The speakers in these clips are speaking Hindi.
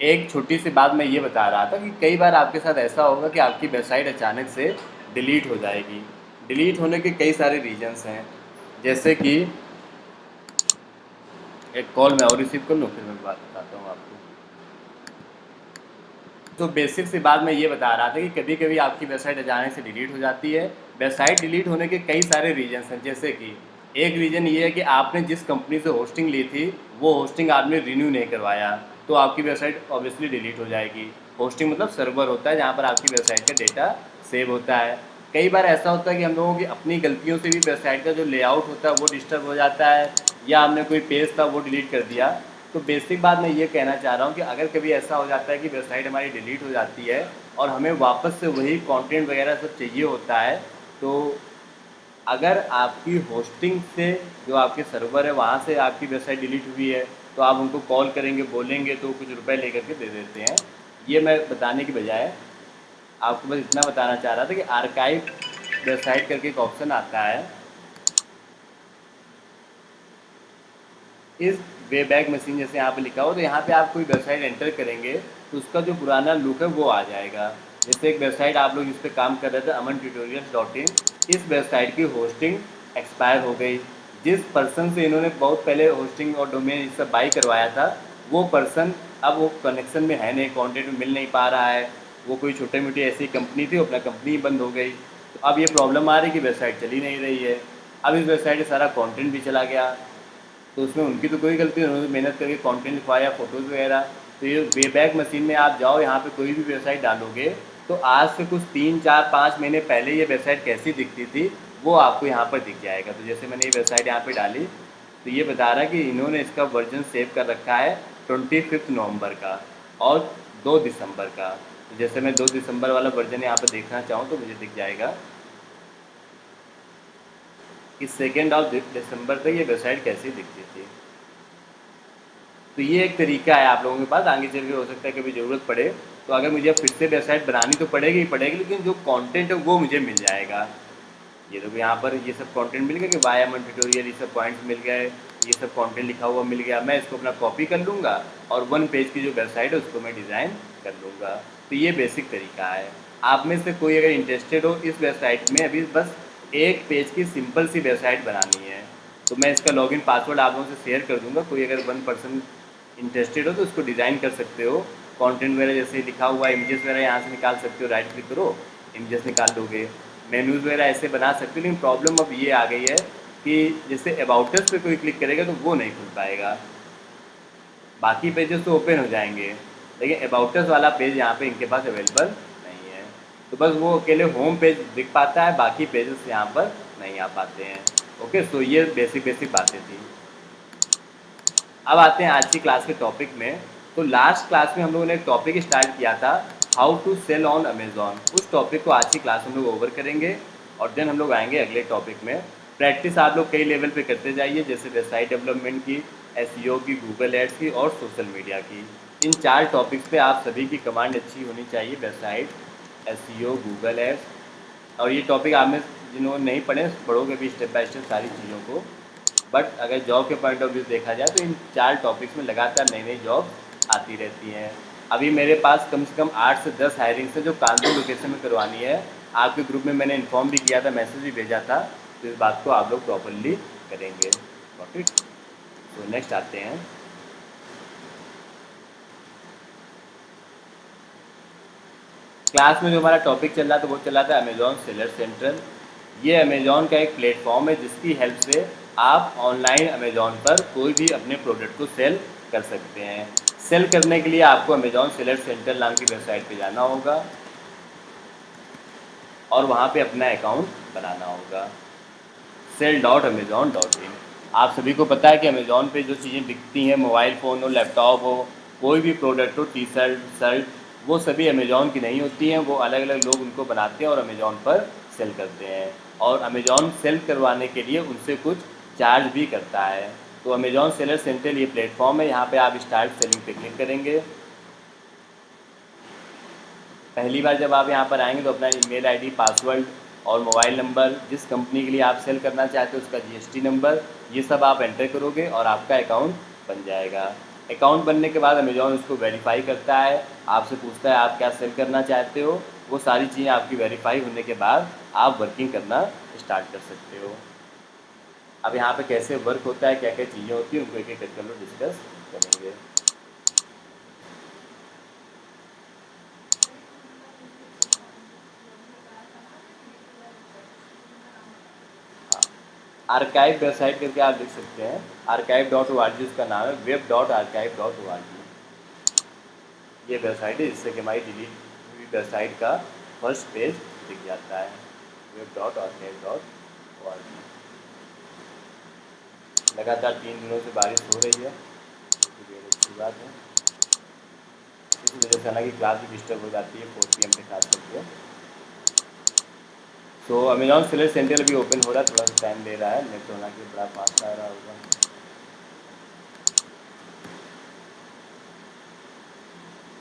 एक छोटी सी बात मैं ये बता रहा था कि कई बार आपके साथ ऐसा होगा कि आपकी वेबसाइट अचानक से डिलीट हो जाएगी। डिलीट होने के कई सारे रीजंस हैं, जैसे कि एक कॉल मैं और रिसीव कर लूँ फिर मैं बात बताता हूँ आपको। तो बेसिक सी बात मैं ये बता रहा था कि कभी कभी आपकी वेबसाइट अचानक से डिलीट हो जाती है। वेबसाइट डिलीट होने के कई सारे रीजंस हैं, जैसे कि एक रीज़न ये है कि आपने जिस कंपनी से होस्टिंग ली थी वो होस्टिंग आपने रिन्यू नहीं करवाया, तो आपकी वेबसाइट ऑब्वियसली डिलीट हो जाएगी। होस्टिंग मतलब सर्वर होता है जहाँ पर आपकी वेबसाइट का डेटा सेव होता है। कई बार ऐसा होता है कि हम लोगों की अपनी गलतियों से भी वेबसाइट का जो लेआउट होता है वो डिस्टर्ब हो जाता है, या हमने कोई पेज था वो डिलीट कर दिया। तो बेसिक बात मैं ये कहना चाह रहा हूँ कि अगर कभी ऐसा हो जाता है कि वेबसाइट हमारी डिलीट हो जाती है और हमें वापस से वही कंटेंट वगैरह सब चाहिए होता है, तो अगर आपकी होस्टिंग से जो आपके सर्वर है वहाँ से आपकी वेबसाइट डिलीट हुई है, तो आप उनको कॉल करेंगे, बोलेंगे तो कुछ रुपए लेकर के दे देते हैं। ये मैं बताने की बजाय आपको बस इतना बताना चाह रहा था कि आर्काइव वेबसाइट करके एक ऑप्शन आता है इस वे बैक मशीन, जैसे यहाँ पे लिखा हो, तो यहाँ पे आप कोई वेबसाइट एंटर करेंगे तो उसका जो पुराना लुक है वो आ जाएगा। जैसे एक वेबसाइट आप लोग इस पर काम कर रहे थे, amantutorials.in, इस वेबसाइट की होस्टिंग एक्सपायर हो गई। जिस पर्सन से इन्होंने बहुत पहले होस्टिंग और डोमेन ये सब बाई करवाया था, वो पर्सन अब वो कनेक्शन में है नहीं, कॉन्टेंट में मिल नहीं पा रहा है। वो कोई छोटी मोटी ऐसी कंपनी थी, अपना कंपनी बंद हो गई। तो अब ये प्रॉब्लम आ रही कि वेबसाइट चली नहीं रही है। अब इस वेबसाइट से सारा कंटेंट भी चला गया, तो उसमें उनकी तो कोई गलती नहीं, उन्होंने मेहनत करके कंटेंट लिखवाया, फ़ोटोज़ वगैरह। तो ये वे बैक मशीन में आप जाओ, यहाँ पे कोई भी वेबसाइट डालोगे तो आज से कुछ 3 4 5 महीने पहले ये वेबसाइट कैसी दिखती थी वो आपको यहाँ पर दिख जाएगा। तो जैसे मैंने ये वेबसाइट यहाँ पे डाली तो ये बता रहा है कि इन्होंने इसका वर्जन सेव कर रखा है 25 नवंबर का और 2 दिसंबर का। तो जैसे मैं 2 दिसंबर वाला वर्जन यहाँ पर देखना चाहूँ तो मुझे दिख जाएगा कि 2 दिसंबर तक ये वेबसाइट कैसी दिखती थी। तो ये एक तरीका है आप लोगों के पास, आगे चल के हो सकता है कभी ज़रूरत पड़े तो अगर मुझे फिर से वेबसाइट बनानी तो पड़ेगी ही पड़ेगी, लेकिन जो कंटेंट है वो मुझे मिल जाएगा। ये देखो यहाँ पर ये सब कंटेंट मिल गया कि वाई एम ट्यूटोरियल, ये सब पॉइंट्स मिल गए, ये सब कंटेंट लिखा हुआ मिल गया। मैं इसको अपना कॉपी कर लूँगा और 1 पेज की जो वेबसाइट है उसको मैं डिज़ाइन कर लूँगा। तो ये बेसिक तरीका है। आप में से कोई अगर इंटरेस्टेड हो इस वेबसाइट में, अभी बस 1 पेज की सिंपल सी वेबसाइट बनानी है, तो मैं इसका लॉगिन पासवर्ड आप लोगों से शेयर कर दूंगा। कोई अगर 1 पर्सन इंटरेस्टेड हो तो उसको डिज़ाइन कर सकते हो। कंटेंट वगैरह जैसे लिखा हुआ है, इमेजेस वगैरह यहाँ से निकाल सकते हो, राइट क्लिक करो इमेजेस निकाल लोगे, मेन्यूज़ वगैरह ऐसे बना सकते हो। लेकिन प्रॉब्लम अब ये आ गई है कि जैसे अबाउटस पे कोई क्लिक करेगा तो वो नहीं खुल पाएगा। बाकी पेजेस तो ओपन हो जाएंगे, लेकिन अबाउटस वाला पेज यहाँ पे इनके पास अवेलेबल नहीं है। तो बस वो अकेले होम पेज दिख पाता है, बाकी पेजेस यहाँ पर नहीं आ पाते हैं। ओके, सो ये बेसिक बेसिक बातें थी। अब आते हैं आज की क्लास के टॉपिक में। तो लास्ट क्लास में हम लोगों ने एक टॉपिक स्टार्ट किया था, how to sell on Amazon. उस टॉपिक को आज की क्लास में हम लोग ओवर करेंगे और देन हम लोग आएंगे अगले टॉपिक में। प्रैक्टिस आप लोग कई लेवल पे करते जाइए, जैसे वेबसाइट डेवलपमेंट की, एसईओ की, गूगल एड्स की और सोशल मीडिया की। इन 4 टॉपिक्स पे आप सभी की कमांड अच्छी होनी चाहिए, वेबसाइट, एसईओ, गूगल एड्स। और ये टॉपिक आप में जिन्होंने नहीं पढ़े पढ़ोगे भी स्टेप बाय स्टेप सारी चीज़ों को। बट अगर जॉब के पॉइंट ऑफ व्यू देखा जाए तो इन 4 टॉपिक्स में लगातार नई नई जॉब आती रहती हैं। अभी मेरे पास कम से कम 8 से 10 हायरिंग्स हैं जो कानपुर लोकेशन में करवानी है। आपके ग्रुप में मैंने इन्फॉर्म भी किया था, मैसेज भी भेजा था, तो इस बात को आप लोग प्रॉपरली करेंगे। Got it? तो नेक्स्ट आते हैं। क्लास में जो हमारा टॉपिक चल रहा था वो चल रहा था अमेज़ॉन सेलर सेंट्रल। ये अमेज़ॉन का एक प्लेटफॉर्म है जिसकी हेल्प से आप ऑनलाइन अमेज़ॉन पर कोई भी अपने प्रोडक्ट को सेल कर सकते हैं। सेल करने के लिए आपको अमेज़ॉन सेलर सेंटर नाम की वेबसाइट पे जाना होगा और वहाँ पे अपना अकाउंट बनाना होगा, sell.amazon.in। आप सभी को पता है कि अमेज़ॉन पे जो चीज़ें बिकती हैं, मोबाइल फ़ोन हो, लैपटॉप हो, कोई भी प्रोडक्ट हो, टी शर्ट, शर्ट, वो सभी अमेज़ॉन की नहीं होती हैं। वो अलग अलग लोग उनको बनाते हैं और अमेज़ॉन पर सेल करते हैं, और अमेज़ॉन सेल करवाने के लिए उनसे कुछ चार्ज भी करता है। तो अमेज़ॉन सेलर सेंटर ये प्लेटफॉर्म है, यहाँ पे आप स्टार्ट सेलिंग पे क्लिक करेंगे। पहली बार जब आप यहाँ पर आएंगे तो अपना ईमेल आईडी, पासवर्ड और मोबाइल नंबर, जिस कंपनी के लिए आप सेल करना चाहते हो उसका जीएसटी नंबर, ये सब आप एंटर करोगे और आपका अकाउंट बन जाएगा। अकाउंट बनने के बाद अमेज़ॉन उसको वेरीफाई करता है, आपसे पूछता है आप क्या सेल करना चाहते हो। वो सारी चीज़ें आपकी वेरीफाई होने के बाद आप वर्किंग करना स्टार्ट कर सकते हो। अब यहाँ पे कैसे वर्क होता है, क्या क्या चीज़ें होती हैं, उनको एक एक करके हम लोग डिस्कस करेंगे। हाँ, आर्काइव वेबसाइट करके आप देख सकते हैं, archive.org उसका नाम है, web.archive.org। ये वेबसाइट है जिससे कि हमारी डिलीट हुई वेबसाइट का फर्स्ट पेज दिख जाता है, web.archive.org। लगातार 3 दिनों से बारिश हो रही है, तो ये अच्छी बात है। इस वजह से हालांकि क्लास भी डिस्टर्ब हो जाती है 4 PM पे खास करके। तो अमेजॉन सेलर सेंटर अभी ओपन हो रहा है, थोड़ा सा टाइम ले रहा है, नेट तो हालांकि बड़ा फास्ट आ रहा होगा।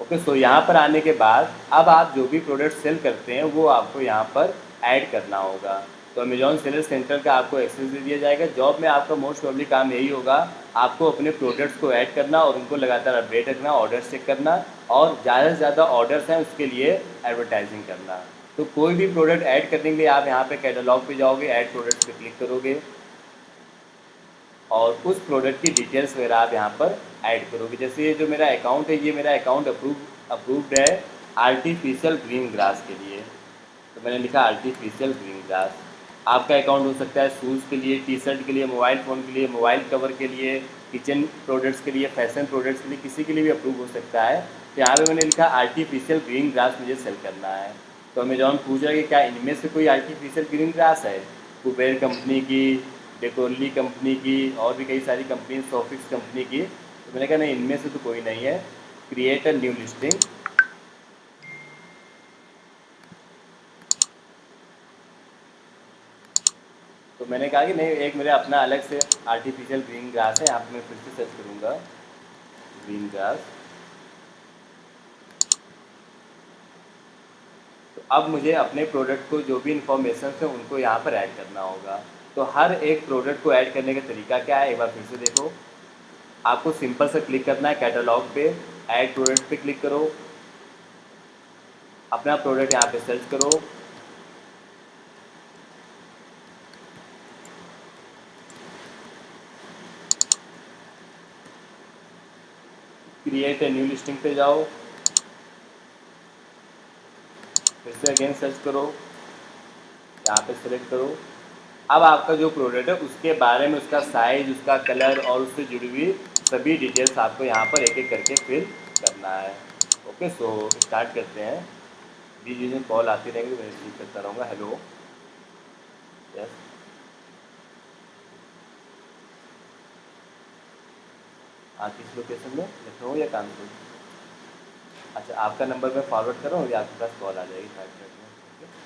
ओके, सो यहाँ पर आने के बाद अब आप जो भी प्रोडक्ट सेल करते हैं वो आपको यहाँ पर ऐड करना होगा। तो अमेजॉन सेलर सेंटर का आपको एक्सेस दे दिया जाएगा। जॉब में आपका मोस्ट प्रोबेबली काम यही होगा, आपको अपने प्रोडक्ट्स को ऐड करना और उनको लगातार अपडेट रखना, ऑर्डर्स चेक करना और ज़्यादा से ज़्यादा ऑर्डर्स हैं उसके लिए एडवर्टाइजिंग करना। तो कोई भी प्रोडक्ट ऐड करने के लिए आप यहाँ पे कैटलॉग पे जाओगे, ऐड प्रोडक्ट्स पे क्लिक करोगे और उस प्रोडक्ट की डिटेल्स वगैरह आप यहाँ पर ऐड करोगे। जैसे ये जो मेरा अकाउंट है, ये मेरा अकाउंट अप्रूव्ड है आर्टिफिशियल ग्रीन ग्रास के लिए, तो मैंने लिखा आर्टिफिशियल ग्रीन ग्रास। आपका अकाउंट हो सकता है शूज़ के लिए, टी शर्ट के लिए, मोबाइल फ़ोन के लिए, मोबाइल कवर के लिए, किचन प्रोडक्ट्स के लिए, फैशन प्रोडक्ट्स के लिए, किसी के लिए भी अप्रूव हो सकता है। तो यहाँ पे मैंने लिखा आर्टिफिशियल ग्रीन ग्रास मुझे सेल करना है। तो अमेजॉन पूछ रहा है कि क्या इनमें से कोई आर्टिफिशियल ग्रीन ग्रास है, कुबेर कंपनी की, डेकोरली कंपनी की और भी कई सारी कंपनी, सोफिक्स कंपनी की। तो मैंने कहा नहीं, इनमें से तो कोई नहीं है, क्रिएट अ न्यू लिस्टिंग। तो मैंने कहा कि नहीं, एक मेरा अपना अलग से आर्टिफिशियल ग्रीन ग्रास है। यहाँ पर मैं फिर से सर्च करूँगा ग्रीन ग्रास। तो अब मुझे अपने प्रोडक्ट को जो भी इंफॉर्मेशन है उनको यहाँ पर ऐड करना होगा। तो हर एक प्रोडक्ट को ऐड करने का तरीका क्या है, एक बार फिर से देखो। आपको सिंपल से क्लिक करना है कैटलॉग पे, ऐड प्रोडक्ट पे क्लिक करो, अपना प्रोडक्ट यहाँ पे सर्च करो, क्रिएट ए न्यू लिस्टिंग पे जाओ, फिर से अगेन सर्च करो, यहाँ पे सेलेक्ट करो। अब आपका जो प्रोडक्ट है उसके बारे में, उसका साइज़, उसका कलर और उससे जुड़ी हुई सभी डिटेल्स आपको यहाँ पर एक एक करके फिल करना है। ओके, सो स्टार्ट करते हैं। बीच बीच में कॉल आती रहेंगी, मैं रिसीव करता रहूँगा। हेलो, यस, किस लोकेशन में, लखनऊ या कानपुर? अच्छा, आपका नंबर मैं फॉरवर्ड कर रहा हूँ या आपके पास कॉल आ जाएगी 5 मिनट में? Okay,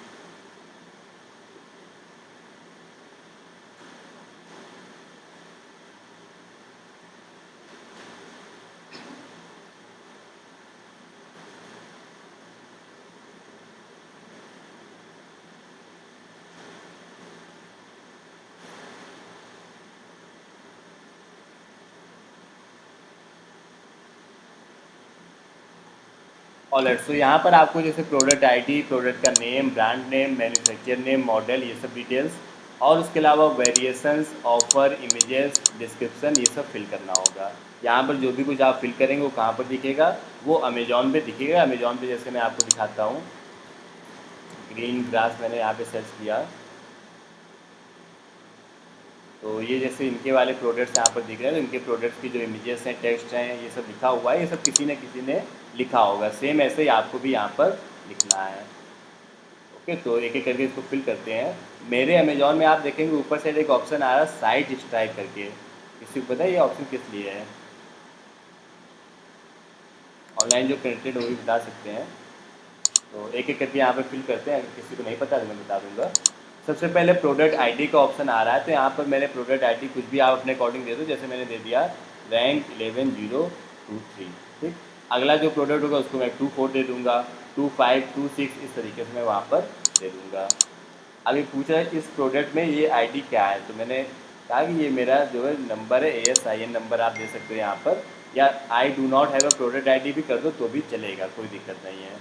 alright. सो यहाँ पर आपको जैसे प्रोडक्ट आईडी, प्रोडक्ट का name, brand name, manufacture name, model, ये सब डिटेल्स और उसके अलावा वेरिएशंस, ऑफर, इमेजेस, डिस्क्रिप्शन, ये सब फिल करना होगा। यहाँ पर जो भी कुछ आप फिल करेंगे वो कहाँ पर दिखेगा, वो अमेजॉन पे दिखेगा। अमेजॉन पे जैसे मैं आपको दिखाता हूँ, ग्रीन ग्रास मैंने यहाँ पे सर्च किया, तो ये जैसे इनके वाले प्रोडक्ट्स यहाँ पर दिख रहे हैं, तो इनके प्रोडक्ट्स की जो इमेजेस हैं, टेक्स्ट हैं, ये सब लिखा हुआ है। ये सब किसी न किसी ने लिखा होगा, सेम ऐसे ही आपको भी यहाँ पर लिखना है। ओके, तो एक एक करके इसको फिल करते हैं। मेरे अमेजॉन में आप देखेंगे ऊपर साइड एक ऑप्शन आ रहा है साइट स्ट्राइक करके, किसी को पता है ये ऑप्शन किस लिए है? ऑनलाइन जो कनेक्टेड वो भी बता सकते हैं। तो एक एक करके यहाँ पे फिल करते हैं, अगर किसी को नहीं पता तो मैं बता दूंगा। सबसे पहले प्रोडक्ट आईडी का ऑप्शन आ रहा है, तो यहाँ पर मैंने प्रोडक्ट आईडी कुछ भी आप अपने अकॉर्डिंग दे दो, जैसे मैंने दे दिया रैंक 11023। ठीक, अगला जो प्रोडक्ट होगा उसको मैं 24 दे दूँगा, 2526, इस तरीके से मैं वहाँ पर दे दूँगा। अभी पूछ रहा है इस प्रोडक्ट में ये आईडी क्या है, तो मैंने कहा कि ये मेरा जो है नंबर है, ASIN नंबर आप दे सकते हो यहाँ पर। या I do not have a product ID भी कर दो तो भी चलेगा, कोई दिक्कत नहीं है।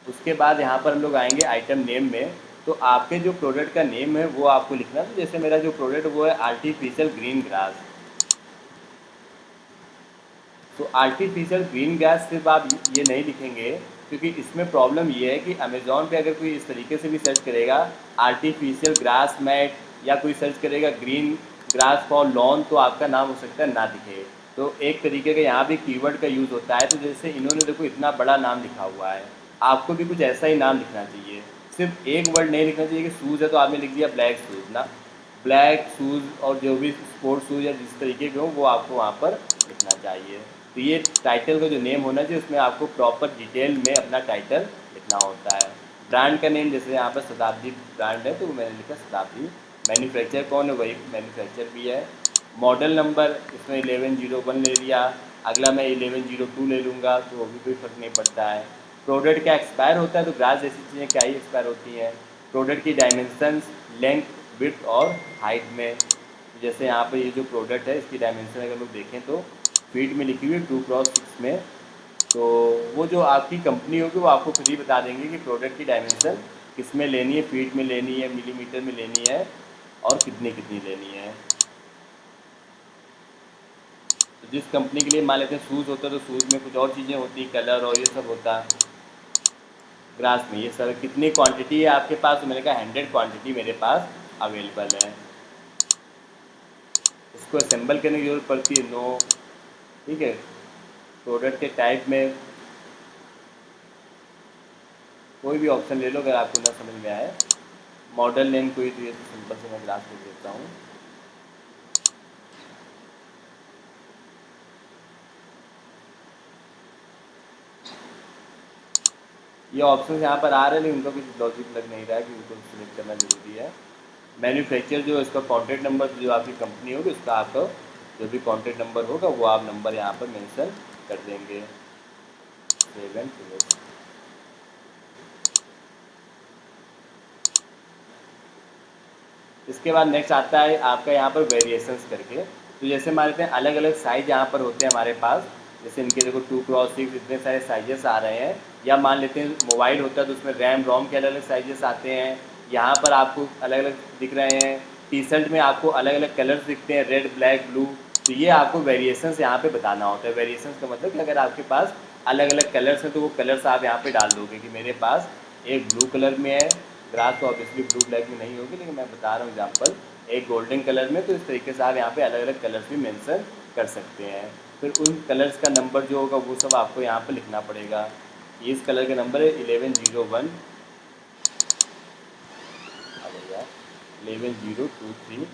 उसके बाद यहाँ पर हम लोग आएंगे आइटम नेम में। तो आपके जो प्रोडक्ट का नेम है वो आपको लिखना है। तो जैसे मेरा जो प्रोडक्ट वो है आर्टिफिशियल ग्रीन ग्रास। तो आर्टिफिशियल ग्रीन ग्रास सिर्फ आप ये नहीं लिखेंगे, क्योंकि इसमें प्रॉब्लम ये है कि अमेज़ॉन पे अगर कोई इस तरीके से भी सर्च करेगा आर्टिफिशियल ग्रास मैट, या कोई सर्च करेगा ग्रीन ग्रास फॉर लॉन, तो आपका नाम हो सकता है ना दिखे। तो एक तरीके का यहाँ भी कीवर्ड का यूज़ होता है। तो जैसे इन्होंने देखो इतना बड़ा नाम लिखा हुआ है, आपको भी कुछ ऐसा ही नाम लिखना चाहिए। सिर्फ एक वर्ड नहीं लिखना चाहिए कि शूज़ है तो आपने लिख दिया ब्लैक शूज़ ना, ब्लैक शूज़ और जो भी स्पोर्ट्स शूज़ या जिस तरीके के हो वो आपको वहाँ पर लिखना चाहिए। तो ये टाइटल का जो नेम होना चाहिए उसमें आपको प्रॉपर डिटेल में अपना टाइटल लिखना होता है। ब्रांड का नेम जैसे यहाँ पर शताब्दी ब्रांड है तो मैंने लिखा शताब्दी। मैन्युफैक्चर कौन है, वही मैन्युफैक्चर भी है। मॉडल नंबर इसमें 1101 ले लिया, अगला मैं 1102 ले लूँगा तो वो भी कोई फ़र्क नहीं पड़ता है। प्रोडक्ट का एक्सपायर होता है तो ग्रास जैसी चीज़ें क्या ही एक्सपायर होती हैं। प्रोडक्ट की डायमेंशंस लेंथ विड्थ और हाइट में, जैसे यहाँ पर ये जो प्रोडक्ट है इसकी डायमेंशन अगर लोग देखें तो फीट में लिखी हुई है 2x6 में। तो वो जो आपकी कंपनी होगी वो आपको खुद ही बता देंगे कि प्रोडक्ट की डायमेंशन किस में लेनी है, फीट में लेनी है, मिलीमीटर में लेनी है और कितनी कितनी लेनी है। तो जिस कंपनी के लिए मान लेते हैं शूज़ होता है तो शूज़ में कुछ और चीज़ें होती, कलर और ये सब होता। ग्रास में ये सब कितनी क्वांटिटी है आपके पास, तो मैंने कहा 100 क्वांटिटी मेरे पास अवेलेबल है। इसको असेंबल करने की ज़रूरत पड़ती है, नो। ठीक है। प्रोडक्ट के टाइप में कोई भी ऑप्शन ले लो अगर आपको ना समझ में आए। मॉडल नेम कोई तो ये सिंपल से मैं ग्रास लिख देता हूँ। ये ऑप्शन यहाँ पर आ रहे हैं लेकिन उनका कुछ लॉजिक लग नहीं रहा है कि उनको सिलेक्ट करना जरूरी है। मैन्युफैक्चर जो इसका कॉन्टैक्ट नंबर जो आपकी कंपनी होगी उसका आपका जो भी कॉन्टैक्ट नंबर होगा वो आप नंबर यहाँ पर मेंशन कर देंगे 7। इसके बाद नेक्स्ट आता है आपका यहाँ पर वेरिएशंस करके। तो जैसे मान लेते हैं अलग अलग साइज़ यहाँ पर होते हैं हमारे पास। जैसे इनके देखो 2x6 इतने सारे साइजेस आ रहे हैं। या मान लेते हैं मोबाइल होता है तो उसमें रैम रोम के अलग अलग साइजेस आते हैं। यहाँ पर आपको अलग अलग दिख रहे हैं। टी शर्ट में आपको अलग अलग कलर्स दिखते हैं, रेड ब्लैक ब्लू। तो ये आपको वेरिएशंस यहाँ पे बताना होता है। वेरिएशंस का मतलब कि अगर आपके पास अलग अलग कलर्स हैं तो वो कलर्स आप यहाँ पे डाल दोगे कि मेरे पास एक ब्लू कलर में है, ग्रास तो ऑब्वियसली ब्लू ब्लैक में नहीं होगी लेकिन मैं बता रहा हूँ एग्जांपल, एक गोल्डन कलर में। तो इस तरीके से आप यहाँ पे अलग अलग कलर्स भी मेंशन कर सकते हैं। फिर उन कलर्स का नंबर जो होगा वो सब आपको यहाँ पर लिखना पड़ेगा। ये इस कलर का नंबर है 1101, 1102 24।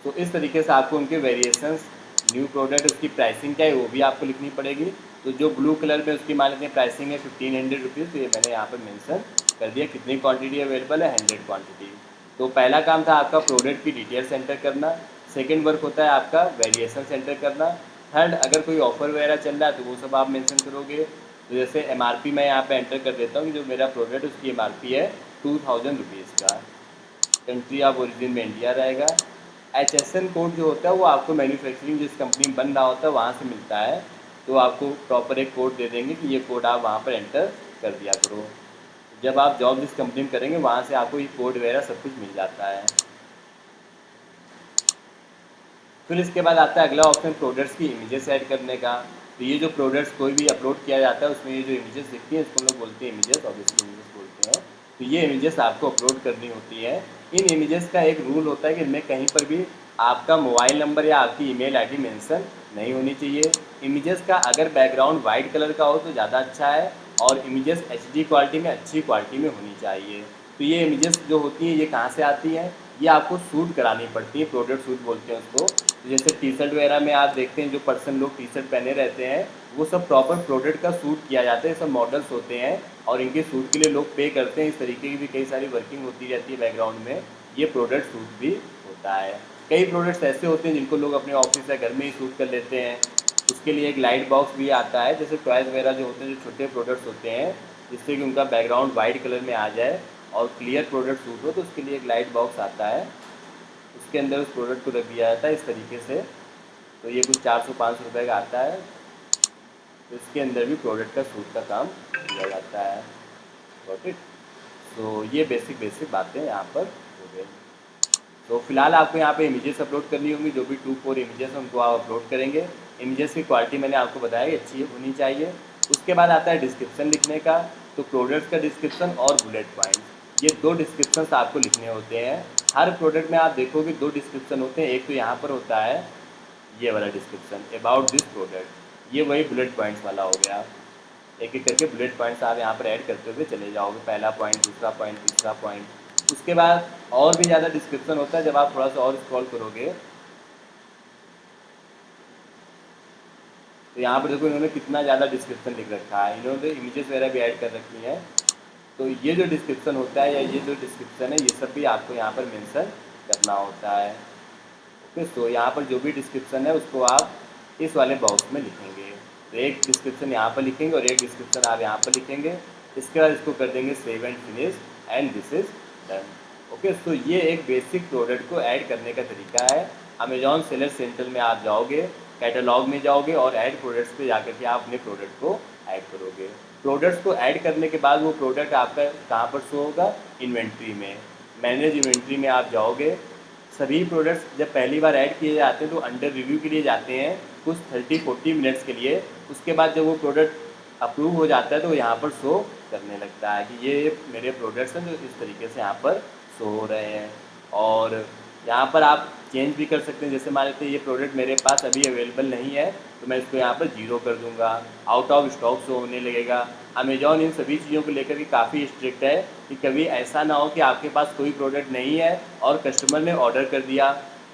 तो इस तरीके से आपको उनके वेरिएशंस, न्यू प्रोडक्ट, उसकी प्राइसिंग क्या है वो भी आपको लिखनी पड़ेगी। तो जो ब्लू कलर में उसकी मान लेते हैं प्राइसिंग है 1500 रुपीज़, तो ये मैंने यहाँ पर मेंशन कर दिया। कितनी क्वांटिटी अवेलेबल है, 100 क्वांटिटी। तो पहला काम था आपका प्रोडक्ट की डिटेल्स एंटर करना। सेकेंड वर्क होता है आपका वेरिएशंस एंटर करना। थर्ड, अगर कोई ऑफर वगैरह चल रहा है तो वो सब आप मेंशन करोगे। तो जैसे MRP मैं यहाँ पे एंटर कर देता हूँ कि जो मेरा प्रोडक्ट उसकी MRP है 2000 रुपीज़ का। कंट्री ऑफ ओरिजिन में इंडिया रहेगा। HSN कोड जो होता है वो आपको मैन्युफैक्चरिंग जिस कंपनी में बन रहा होता है वहाँ से मिलता है। तो आपको प्रॉपर एक कोड दे देंगे कि ये कोड आप वहाँ पर एंटर कर दिया करो। जब आप जॉब जिस कंपनी में करेंगे वहाँ से आपको ये कोड वगैरह सब कुछ मिल जाता है। फिर इसके बाद आता है अगला ऑप्शन प्रोडक्ट्स की इमेजेस ऐड करने का। तो ये जो प्रोडक्ट्स कोई भी अपलोड किया जाता है उसमें ये जो इमेजेस दिखती हैं इसको हम लोग बोलते हैं इमेजेस, ऑब्वियसली इमेजेस बोलते हैं। तो ये इमेजेस आपको अपलोड करनी होती है। इन इमेजेस का एक रूल होता है कि इनमें कहीं पर भी आपका मोबाइल नंबर या आपकी ईमेल आईडी मेंशन नहीं होनी चाहिए। इमेजेस का अगर बैकग्राउंड वाइट कलर का हो तो ज़्यादा अच्छा है, और इमेजेस HD क्वालिटी में, अच्छी क्वालिटी में होनी चाहिए। तो ये इमेजेस जो होती हैं ये कहाँ से आती हैं, ये आपको शूट करानी पड़ती है, प्रोडक्ट शूट बोलते हैं उसको। तो जैसे टी शर्ट वगैरह में आप देखते हैं जो पर्सन लोग टी शर्ट पहने रहते हैं वो सब प्रॉपर प्रोडक्ट का शूट किया जाता है। सब मॉडल्स होते हैं और इनके शूट के लिए लोग पे करते हैं। इस तरीके की भी कई सारी वर्किंग होती रहती है बैकग्राउंड में। ये प्रोडक्ट शूट भी होता है। कई प्रोडक्ट्स ऐसे होते हैं जिनको लोग अपने ऑफिस या घर में ही शूट कर लेते हैं। उसके लिए एक लाइट बॉक्स भी आता है। जैसे टॉयज़ वगैरह जो होते हैं, जो छोटे प्रोडक्ट्स होते हैं, जिससे कि उनका बैकग्राउंड वाइट कलर में आ जाए और क्लियर प्रोडक्ट शूट हो, तो उसके लिए एक लाइट बॉक्स आता है। उसके अंदर उस प्रोडक्ट को रख दिया जाता है इस तरीके से। तो ये कुछ 400-500 रुपये का आता है। तो इसके अंदर भी प्रोडक्ट का सूट का काम किया जाता है। Got it. तो ये बेसिक बेसिक बातें यहाँ पर हो गई। तो फिलहाल आपको यहाँ पे इमेजेस अपलोड करनी होंगी, जो भी 2-4 इमेजेस हैं उनको आप अपलोड करेंगे। इमेजेस की क्वालिटी मैंने आपको बताया कि अच्छी होनी चाहिए। उसके बाद आता है डिस्क्रिप्शन लिखने का। तो प्रोडक्ट का डिस्क्रिप्शन और बुलेट पॉइंट, ये 2 डिस्क्रिप्शंस आपको लिखने होते हैं। हर प्रोडक्ट में आप देखोगे 2 डिस्क्रिप्शन होते हैं। एक तो यहाँ पर होता है ये वाला डिस्क्रिप्शन, अबाउट दिस प्रोडक्ट, ये वही बुलेट पॉइंट्स वाला हो गया। एक एक करके बुलेट पॉइंट्स आप यहाँ पर ऐड करते हुए चले जाओगे, पहला पॉइंट, दूसरा पॉइंट, तीसरा पॉइंट। उसके बाद और भी ज़्यादा डिस्क्रिप्शन होता है। जब आप थोड़ा सा और स्क्रॉल करोगे तो यहाँ पर देखो इन्होंने कितना ज़्यादा डिस्क्रिप्शन लिख रखा है। इन्होंने इमेजेस वगैरह भी ऐड कर रखी हैं। तो ये जो डिस्क्रिप्शन होता है या ये जो डिस्क्रिप्शन है, ये सब भी आपको यहाँ पर मेंशन करना होता है। ओके, तो यहाँ पर जो भी डिस्क्रिप्शन है उसको आप इस वाले बॉक्स में लिखेंगे। तो एक डिस्क्रिप्शन यहाँ पर लिखेंगे और एक डिस्क्रिप्शन आप यहाँ पर लिखेंगे। इसके बाद इसको कर देंगे save and finish and this is done. Okay, तो ये एक बेसिक प्रोडक्ट को ऐड करने का तरीका है। अमेजॉन सेलर सेंटर में आप जाओगे, कैटलॉग में जाओगे और ऐड प्रोडक्ट्स पे जाकर के आप अपने प्रोडक्ट को ऐड करोगे। प्रोडक्ट्स को ऐड करने के बाद वो प्रोडक्ट आपका कहाँ पर शो होगा? इन्वेंट्री में। मैनेज इन्वेंट्री में आप जाओगे। सभी प्रोडक्ट्स जब पहली बार ऐड किए जाते हैं तो अंडर रिव्यू के लिए जाते हैं कुछ 30-40 मिनट्स के लिए। उसके बाद जब वो प्रोडक्ट अप्रूव हो जाता है तो यहाँ पर शो करने लगता है कि ये मेरे प्रोडक्ट्स हैं जो इस तरीके से यहाँ पर शो हो रहे हैं। और यहाँ पर आप चेंज भी कर सकते हैं। जैसे मान लेते हैं ये प्रोडक्ट मेरे पास अभी अवेलेबल नहीं है तो मैं इसको यहाँ पर 0 कर दूँगा, आउट ऑफ स्टॉक शो होने लगेगा। अमेजॉन इन सभी चीज़ों को लेकर के काफ़ी स्ट्रिक्ट है कि कभी ऐसा ना हो कि आपके पास कोई प्रोडक्ट नहीं है और कस्टमर ने ऑर्डर कर दिया,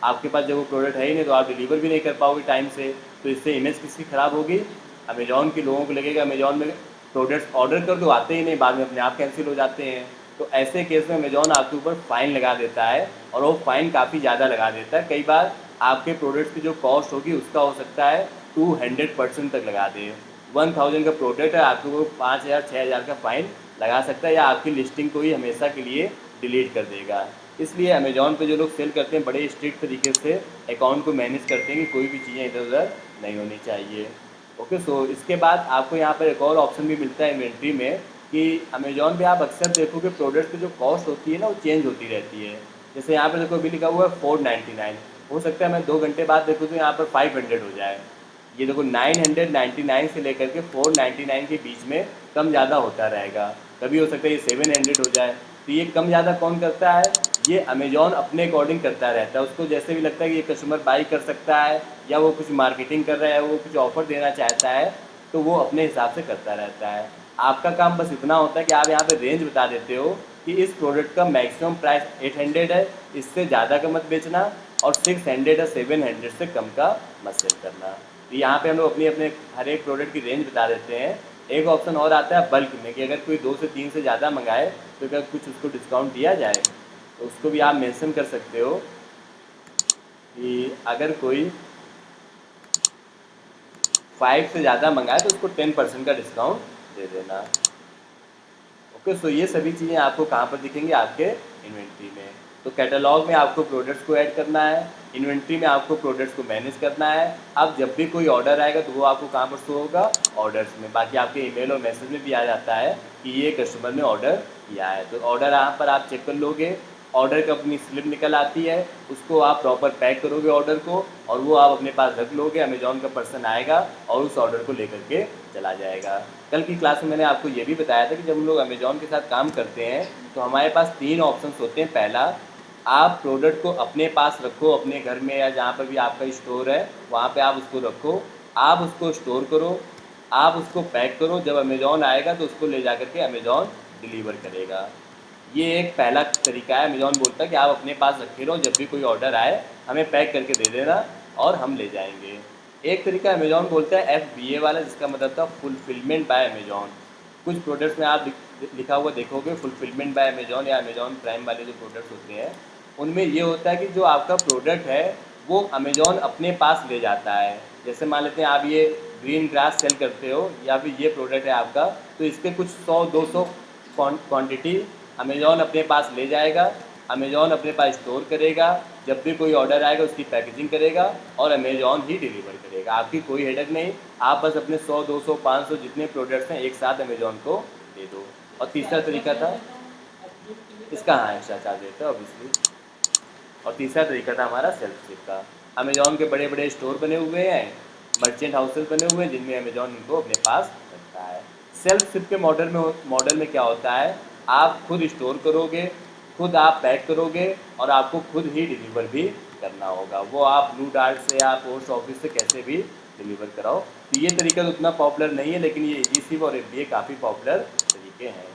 आपके पास जब वो प्रोडक्ट है ही नहीं तो आप डिलीवर भी नहीं कर पाओगे टाइम से। तो इससे इमेज किसकी ख़राब होगी? अमेजॉन के लोगों को लगेगा अमेजॉन में प्रोडक्ट्स ऑर्डर कर दो, आते ही नहीं, बाद में अपने आप कैंसिल हो जाते हैं। तो ऐसे केस में अमेजॉन आपके ऊपर फ़ाइन लगा देता है और वो फ़ाइन काफ़ी ज़्यादा लगा देता है। कई बार आपके प्रोडक्ट्स की जो कॉस्ट होगी उसका हो सकता है 200% तक लगा दे। 1000 का प्रोडक्ट है, आपको वो 5000-6000 का फ़ाइन लगा सकता है या आपकी लिस्टिंग को ही हमेशा के लिए डिलीट कर देगा। इसलिए अमेजॉन पे जो लोग सेल करते हैं बड़े स्ट्रिक्ट तरीके से अकाउंट को मैनेज करते हैं कि कोई भी चीज़ें इधर उधर नहीं होनी चाहिए। ओके, सो इसके बाद आपको यहाँ पर एक और ऑप्शन भी मिलता है इन्वेंट्री में कि अमेजॉन पे आप अक्सर देखोगे प्रोडक्ट की जो कॉस्ट होती है ना वो चेंज होती रहती है। जैसे यहाँ पे देखो अभी लिखा हुआ है 499, हो सकता है मैं 2 घंटे बाद देखूँ तो यहाँ पर 500 हो जाए। ये देखो 999 से लेकर के 499 के बीच में कम ज़्यादा होता रहेगा। कभी हो सकता है ये 700 हो जाए। तो ये कम ज़्यादा कौन करता है? ये अमेजॉन अपने अकॉर्डिंग करता रहता है। उसको जैसे भी लगता है कि ये कस्टमर बाई कर सकता है या वो कुछ मार्केटिंग कर रहा है, वो कुछ ऑफर देना चाहता है तो वो अपने हिसाब से करता रहता है। आपका काम बस इतना होता है कि आप यहाँ पे रेंज बता देते हो कि इस प्रोडक्ट का मैक्सिमम प्राइस 800 है, इससे ज़्यादा का मत बेचना, और 600 या 700 से कम का मत सेल करना। तो यहाँ पे हम लोग अपनी अपने हर एक प्रोडक्ट की रेंज बता देते हैं। एक ऑप्शन और आता है बल्क में कि अगर कोई 2 से 3 से ज़्यादा मंगाए तो क्या कुछ उसको डिस्काउंट दिया जाए, तो उसको भी आप मेंशन कर सकते हो कि अगर कोई 5 से ज़्यादा मंगाए तो उसको 10% का डिस्काउंट दे देना। ओके, सो ये सभी चीज़ें आपको कहाँ पर दिखेंगी? आपके इन्वेंट्री में। तो कैटलॉग में आपको प्रोडक्ट्स को ऐड करना है, इन्वेंट्री में आपको प्रोडक्ट्स को मैनेज करना है। अब जब भी कोई ऑर्डर आएगा तो वो आपको कहाँ पर शो होगा? ऑर्डर्स में। बाकी आपके ईमेल और मैसेज में भी आ जाता है कि ये कस्टमर ने ऑर्डर किया है। तो ऑर्डर यहाँ पर आप चेक कर लोगे, ऑर्डर की अपनी स्लिप निकल आती है, उसको आप प्रॉपर पैक करोगे ऑर्डर को और वो आप अपने पास रख लोगे। अमेजॉन का पर्सन आएगा और उस ऑर्डर को लेकर के चला जाएगा। कल की क्लास में मैंने आपको ये भी बताया था कि जब हम लोग अमेजॉन के साथ काम करते हैं तो हमारे पास 3 ऑप्शंस होते हैं। पहला, आप प्रोडक्ट को अपने पास रखो, अपने घर में या जहाँ पर भी आपका स्टोर है वहाँ पे आप उसको रखो, आप उसको स्टोर करो, आप उसको पैक करो। जब अमेजॉन आएगा तो उसको ले जा करके अमेजॉन डिलीवर करेगा। ये एक पहला तरीका है। अमेजॉन बोलता है कि आप अपने पास रखे रहो, जब भी कोई ऑर्डर आए हमें पैक करके दे देना और हम ले जाएंगे। एक तरीका अमेजॉन बोलता है FBA वाला, जिसका मतलब था फुलफिलमेंट बाय अमेजॉन। कुछ प्रोडक्ट्स में आप लिखा हुआ देखोगे फुलफिलमेंट बाय अमेजॉन या अमेजॉन प्राइम वाले जो प्रोडक्ट्स होते हैं उनमें ये होता है कि जो आपका प्रोडक्ट है वो अमेजॉन अपने पास ले जाता है। जैसे मान लेते हैं आप ये ग्रीन ग्रास सेल करते हो या फिर ये प्रोडक्ट है आपका, तो इसके कुछ 100-200 क्वांटिटी अमेजॉन अपने पास ले जाएगा। अमेज़ॉन अपने पास स्टोर करेगा, जब भी कोई ऑर्डर आएगा उसकी पैकेजिंग करेगा और अमेज़ॉन ही डिलीवर करेगा। आपकी कोई हेडेक नहीं, आप बस अपने 100, 200, 500 जितने प्रोडक्ट्स हैं एक साथ अमेज़ॉन को दे दो। और तीसरा तरीका था, इसका हाँ एक्स्ट्रा चार्ज रहता है ऑब्वियसली। और तीसरा तरीका था हमारा सेल्फ शिप का। अमेज़ॉन के बड़े बड़े स्टोर बने हुए हैं, मर्चेंट हाउसेस बने हुए हैं जिनमें अमेज़ॉन उनको अपने पास रखता है। सेल्फ शिप के मॉडल में क्या होता है, आप खुद स्टोर करोगे, खुद आप पैक करोगे और आपको खुद ही डिलीवर भी करना होगा। वो आप ब्लू डार्ट से या पोस्ट ऑफिस से कैसे भी डिलीवर कराओ। तो ये तरीका तो उतना पॉपुलर नहीं है, लेकिन ये ईज़ी और ये काफ़ी पॉपुलर तरीके हैं।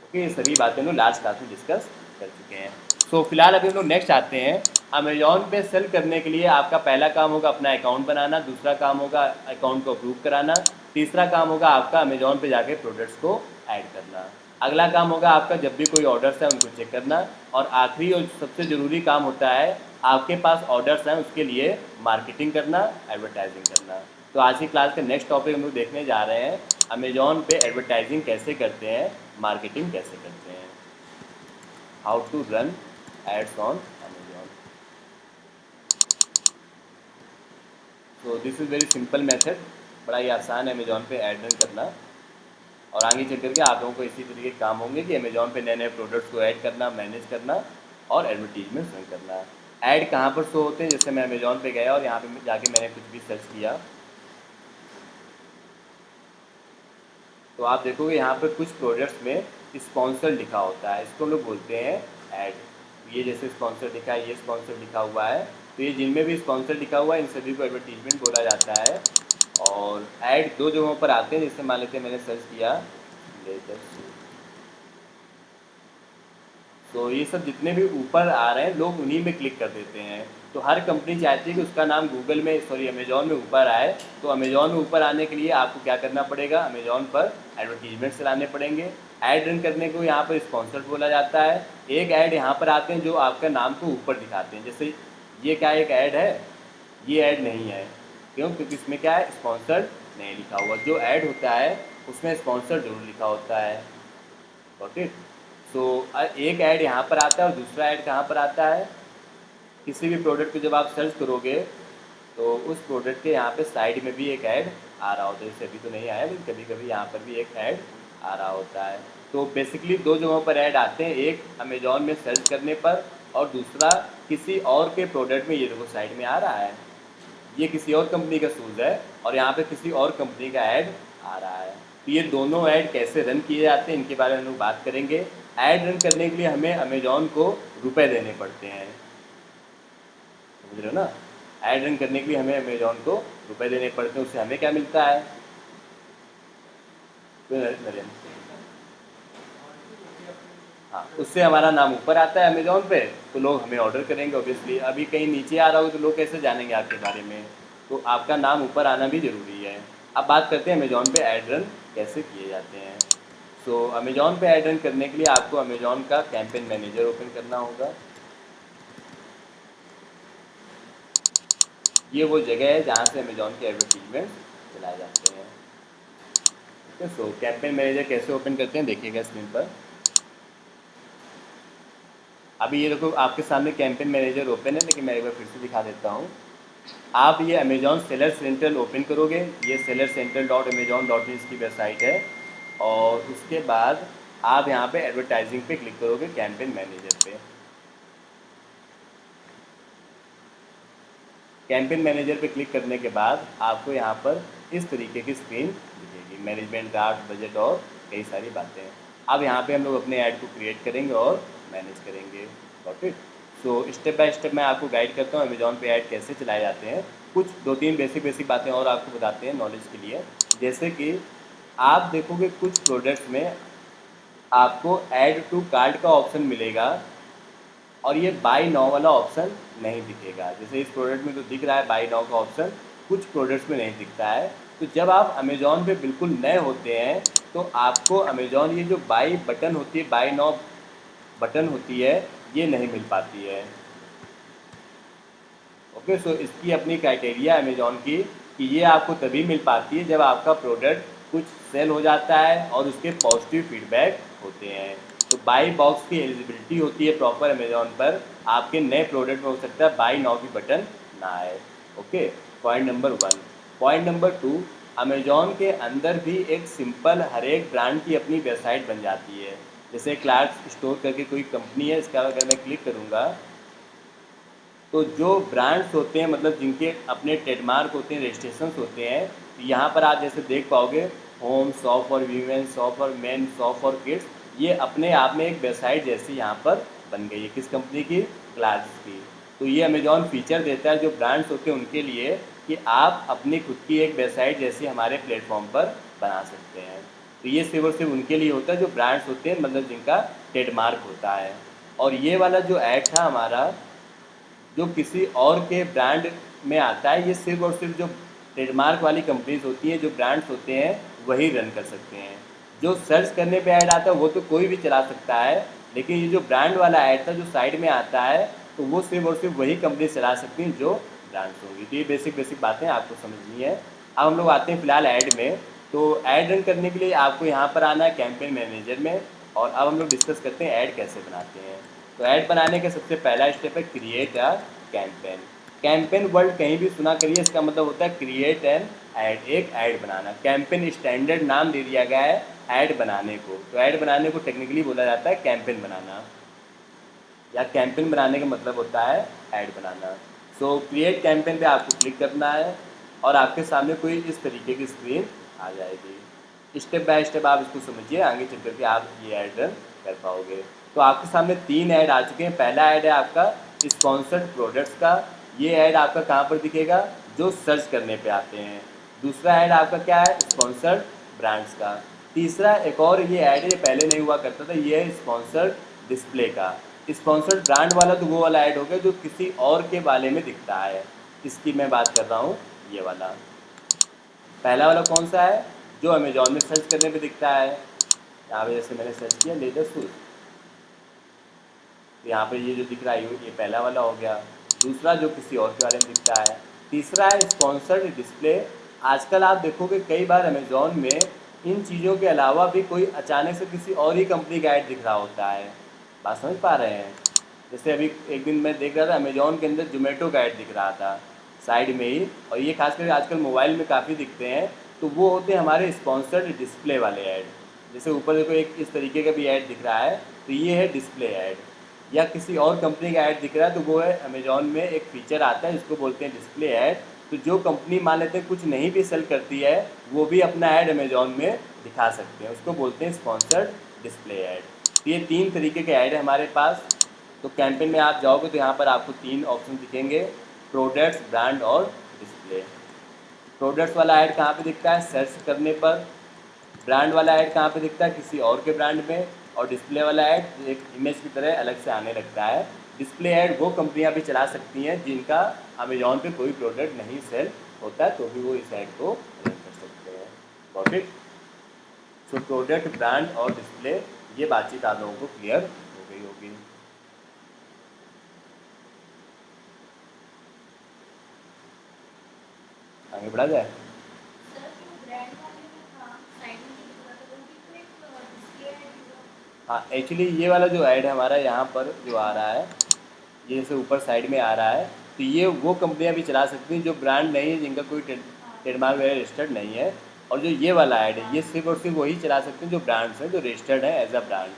ओके, ये सभी बातें हम लोग लास्ट क्लास में डिस्कस कर चुके हैं। तो फिलहाल अभी हम लोग नेक्स्ट आते हैं। अमेज़ॉन पे सेल करने के लिए आपका पहला काम होगा अपना अकाउंट बनाना, दूसरा काम होगा अकाउंट को अप्रूव कराना, तीसरा काम होगा आपका अमेज़ॉन पे जाके प्रोडक्ट्स को ऐड करना, अगला काम होगा आपका जब भी कोई ऑर्डर्स है उनको चेक करना, और आखिरी और सबसे ज़रूरी काम होता है आपके पास ऑर्डर्स हैं उसके लिए मार्केटिंग करना, एडवर्टाइजिंग करना। तो आज की क्लास के नेक्स्ट टॉपिक हम लोग देखने जा रहे हैं, अमेज़ॉन पे एडवर्टाइजिंग कैसे करते हैं, मार्केटिंग कैसे करते हैं, how to run ads on Amazon. तो this is very simple method, बड़ा ही आसान है अमेज़ॉन पे ऐड रन करना। और आगे चल करके आप लोगों को इसी तरीके के काम होंगे कि अमेज़ॉन पे नए नए प्रोडक्ट्स को ऐड करना, मैनेज करना और एडवर्टीजमेंट रन करना। ऐड कहाँ पर शो होते हैं, जैसे मैं अमेज़ॉन पे गया और यहाँ पे जाके मैंने कुछ भी सर्च किया तो आप देखोगे यहाँ पर कुछ प्रोडक्ट्स में स्पॉन्सर लिखा होता है, इसको हम लोग बोलते हैं ऐड। ये जैसे स्पॉन्सर लिखा है, ये स्पॉन्सर लिखा हुआ है, तो ये जिनमें भी स्पॉन्सर लिखा हुआ है इन सभी को एडवर्टीजमेंट बोला जाता है। और ऐड दो जगहों पर आते हैं, जैसे मान लेते हैं मैंने सर्च किया लेटेस्ट, तो ये सब जितने भी ऊपर आ रहे हैं लोग उन्हीं में क्लिक कर देते हैं। तो हर कंपनी चाहती है कि उसका नाम गूगल में अमेज़ॉन में ऊपर आए। तो अमेज़ॉन में ऊपर आने के लिए आपको क्या करना पड़ेगा, अमेज़ॉन पर एडवर्टीजमेंट चलाने पड़ेंगे। ऐड रन करने को यहाँ पर स्पॉन्सर्ड बोला जाता है। एक ऐड यहाँ पर आते हैं जो आपका नाम को ऊपर दिखाते हैं, जैसे ये क्या एक ऐड है, ये ऐड नहीं है, क्यों, क्योंकि इसमें क्या है, स्पॉन्सर्ड नहीं लिखा हुआ। जो ऐड होता है उसमें स्पॉन्सर्ड जरूर लिखा होता है। Got it. तो एक ऐड यहाँ पर आता है और दूसरा ऐड कहाँ पर आता है, किसी भी प्रोडक्ट को जब आप सर्च करोगे तो उस प्रोडक्ट के यहाँ पे साइड में भी एक ऐड आ रहा होता है। जैसे अभी तो नहीं आया लेकिन कभी कभी यहाँ पर भी एक ऐड आ रहा होता है। तो बेसिकली दो जगहों पर ऐड आते हैं, एक अमेज़ॉन में सर्च करने पर और दूसरा किसी और के प्रोडक्ट में। ये देखो साइड में आ रहा है, ये किसी और कंपनी का शूज़ है और यहाँ पे किसी और कंपनी का ऐड आ रहा है। तो ये दोनों ऐड कैसे रन किए जाते हैं इनके बारे में हम लोग बात करेंगे। ऐड रन करने के लिए हमें अमेज़ॉन को रुपए देने पड़ते हैं, समझ रहे हो ना। ऐड रन करने के लिए हमें अमेज़ॉन को रुपए देने पड़ते हैं, उससे हमें क्या मिलता है, तो नरेंद्र, हाँ, उससे हमारा नाम ऊपर आता है अमेज़ॉन पे, तो लोग हमें ऑर्डर करेंगे ऑब्वियसली। अभी कहीं नीचे आ रहा हो तो लोग कैसे जानेंगे आपके बारे में, तो आपका नाम ऊपर आना भी ज़रूरी है। अब बात करते हैं अमेज़ॉन पे ऐड रन कैसे किए जाते हैं। सो अमेज़ॉन पे ऐड रन करने के लिए आपको अमेज़ॉन का कैंपेन मैनेजर ओपन करना होगा। ये वो जगह है जहाँ से अमेज़ॉन के एडवर्टीजमेंट चलाए जाते हैं। ठीक है, सो कैंपेन मैनेजर कैसे ओपन करते हैं देखिएगा स्क्रीन पर। अभी ये देखो आपके सामने कैंपेन मैनेजर ओपन है, लेकिन मैं एक बार फिर से दिखा देता हूँ। आप ये अमेज़ॉन सेलर सेंट्रल ओपन करोगे, ये sellercentral.amazon.in इसकी वेबसाइट है। और उसके बाद आप यहाँ पे एडवर्टाइजिंग पे क्लिक करोगे, कैंपेन मैनेजर पे। कैंपेन मैनेजर पे क्लिक करने के बाद आपको यहाँ पर इस तरीके की स्क्रीन दिखेगी, मैनेजमेंट, ड्राफ्ट, बजट और कई सारी बातें। अब यहाँ पे हम लोग अपने ऐड को क्रिएट करेंगे और मैनेज करेंगे। Got it. So step by step मैं आपको गाइड करता हूँ अमेज़ॉन पे ऐड कैसे चलाए जाते हैं। कुछ दो तीन बेसिक बातें और आपको बताते हैं नॉलेज के लिए। जैसे कि आप देखोगे कुछ प्रोडक्ट्स में आपको ऐड टू कार्ट का ऑप्शन मिलेगा और ये बाय नाउ वाला ऑप्शन नहीं दिखेगा। जैसे इस प्रोडक्ट में तो दिख रहा है बाय नाउ का ऑप्शन, कुछ प्रोडक्ट्स में नहीं दिखता है। तो जब आप अमेज़ॉन पे बिल्कुल नए होते हैं तो आपको अमेज़ॉन ये जो बाय बटन होती है, बाय नाउ बटन होती है, ये नहीं मिल पाती है। ओके, सो इसकी अपनी क्राइटेरिया अमेज़ॉन की कि ये आपको तभी मिल पाती है जब आपका प्रोडक्ट कुछ सेल हो जाता है और उसके पॉजिटिव फीडबैक होते हैं। तो बाई बॉक्स की एलिजिबिलिटी होती है प्रॉपर अमेजोन पर, आपके नए प्रोडक्ट में हो सकता है बाई नाउ की बटन ना आए। Okay, point number 1। Point number 2, Amazon के अंदर भी एक सिंपल हर एक ब्रांड की अपनी वेबसाइट बन जाती है। जैसे क्लार्क स्टोर करके कोई कंपनी है, इसका अगर मैं क्लिक करूँगा तो जो ब्रांड्स होते हैं, मतलब जिनके अपने ट्रेडमार्क होते हैं, रजिस्ट्रेशंस होते हैं, तो यहाँ पर आप जैसे देख पाओगे home, shop for women, shop for main, shop for kids, ये अपने आप में एक वेबसाइट जैसी यहाँ पर बन गई है। किस कंपनी की? क्लार्क्स की। तो ये अमेजॉन फीचर देता है जो ब्रांड्स होते हैं उनके लिए कि आप अपनी खुद की एक वेबसाइट जैसी हमारे प्लेटफॉर्म पर बना सकते हैं। तो ये सिर्फ और सिर्फ उनके लिए होता है जो ब्रांड्स होते हैं, मतलब जिनका ट्रेडमार्क होता है। और ये वाला जो ऐड था हमारा, जो किसी और के ब्रांड में आता है, ये सिर्फ और सिर्फ जो ट्रेडमार्क वाली कंपनीज होती हैं, जो ब्रांड्स होते हैं, वही रन कर सकते हैं। जो सर्च करने पे ऐड आता है वो तो कोई भी चला सकता है, लेकिन ये जो ब्रांड वाला ऐड था जो साइड में आता है, तो वो सिर्फ और सिर्फ वही कंपनी चला सकती हैं जो ब्रांड्स होंगी। तो ये बेसिक बेसिक बातें आपको समझनी है। अब हम लोग आते हैं फिलहाल ऐड में। तो ऐड रन करने के लिए आपको यहाँ पर आना है कैंपेन मैनेजर में, और अब हम लोग डिस्कस करते हैं ऐड कैसे बनाते हैं। तो ऐड बनाने का सबसे पहला स्टेप है create a campaign. Campaign word कहीं भी सुना करिए, इसका मतलब होता है क्रिएट एन ऐड, एक ऐड बनाना। कैंपेन स्टैंडर्ड नाम दे दिया गया है ऐड बनाने को। तो ऐड बनाने को टेक्निकली बोला जाता है कैंपेन बनाना, या कैंपेन बनाने का मतलब होता है ऐड बनाना। सो क्रिएट कैंपेन पे आपको क्लिक करना है और आपके सामने कोई इस तरीके की स्क्रीन आ जाएगी। स्टेप बाय स्टेप आप इसको समझिए, आगे चल करके आप ये ऐड रन कर पाओगे। तो आपके सामने 3 ऐड आ चुके हैं। पहला ऐड है आपका स्पॉन्सर्ड प्रोडक्ट्स का। ये ऐड आपका कहाँ पर दिखेगा? जो सर्च करने पे आते हैं। दूसरा ऐड आपका क्या है? स्पॉन्सर्ड ब्रांड्स का। तीसरा एक और ये ऐड है, ये पहले नहीं हुआ करता था, ये है स्पॉन्सर्ड डिस्प्ले का। स्पॉन्सर्ड ब्रांड वाला तो वो वाला ऐड हो गया जो किसी और के बारे में दिखता है, इसकी मैं बात कर रहा हूँ, ये वाला। पहला वाला कौन सा है? जो अमेजोन में सर्च करने पे दिखता है। यहाँ पे जैसे मैंने सर्च किया लेदर शूज, तो यहाँ पे ये जो दिख रहा है ये पहला वाला हो गया। दूसरा जो किसी और के बारे में दिखता है। तीसरा है स्पॉन्सर्ड डिस्प्ले। आजकल आप देखोगे कई बार अमेजोन में इन चीज़ों के अलावा भी कोई अचानक से किसी और ही कंपनी का ऐड दिख रहा होता है। बात समझ पा रहे हैं? जैसे अभी एक दिन मैं देख रहा था अमेजोन के अंदर जोमेटो का ऐड दिख रहा था साइड में ही, और ये खासकर आजकल मोबाइल में काफ़ी दिखते हैं। तो वो होते हैं हमारे स्पॉन्सर्ड डिस्प्ले वाले ऐड। जैसे ऊपर देखो एक इस तरीके का भी ऐड दिख रहा है, तो ये है डिस्प्ले ऐड। या किसी और कंपनी का ऐड दिख रहा है तो वो है अमेजोन में एक फीचर आता है जिसको बोलते हैं डिस्प्ले ऐड। तो जो कंपनी मान लेते हैं कुछ नहीं भी सेल करती है, वो भी अपना ऐड अमेजोन में दिखा सकते हैं, उसको बोलते हैं स्पॉन्सर्ड डिस्प्ले ऐड। तो ये 3 तरीके के ऐड है हमारे पास। तो कैंपेन में आप जाओगे तो यहाँ पर आपको 3 ऑप्शन दिखेंगे, प्रोडक्ट्स, ब्रांड और डिस्प्ले। प्रोडक्ट्स वाला ऐड कहाँ पे दिखता है? सर्च करने पर। ब्रांड वाला ऐड कहाँ पे दिखता है? किसी और के ब्रांड में। और डिस्प्ले वाला ऐड एक इमेज की तरह अलग से आने लगता है। डिस्प्ले ऐड वो कंपनियां भी चला सकती हैं जिनका अमेजोन पे कोई प्रोडक्ट नहीं सेल होता है, तो भी वो इस ऐड को रन कर सकते हैं। Got it? So product, brand और डिस्प्ले, ये बातचीत आप लोगों को क्लियर हो गई होगी। आगे बढ़ा जाए। हाँ, एक्चुअली ये वाला जो ऐड है हमारा यहाँ पर जो आ रहा है, ये जैसे ऊपर साइड में आ रहा है, तो ये वो कंपनियां भी चला सकती हैं जो ब्रांड नहीं है, जिनका कोई ट्रेडमार्क वगैरह रजिस्टर्ड नहीं है। और जो ये वाला ऐड है ये सिर्फ और सिर्फ वही चला सकते हैं जो ब्रांड्स हैं, जो रजिस्टर्ड है एज अ ब्रांड।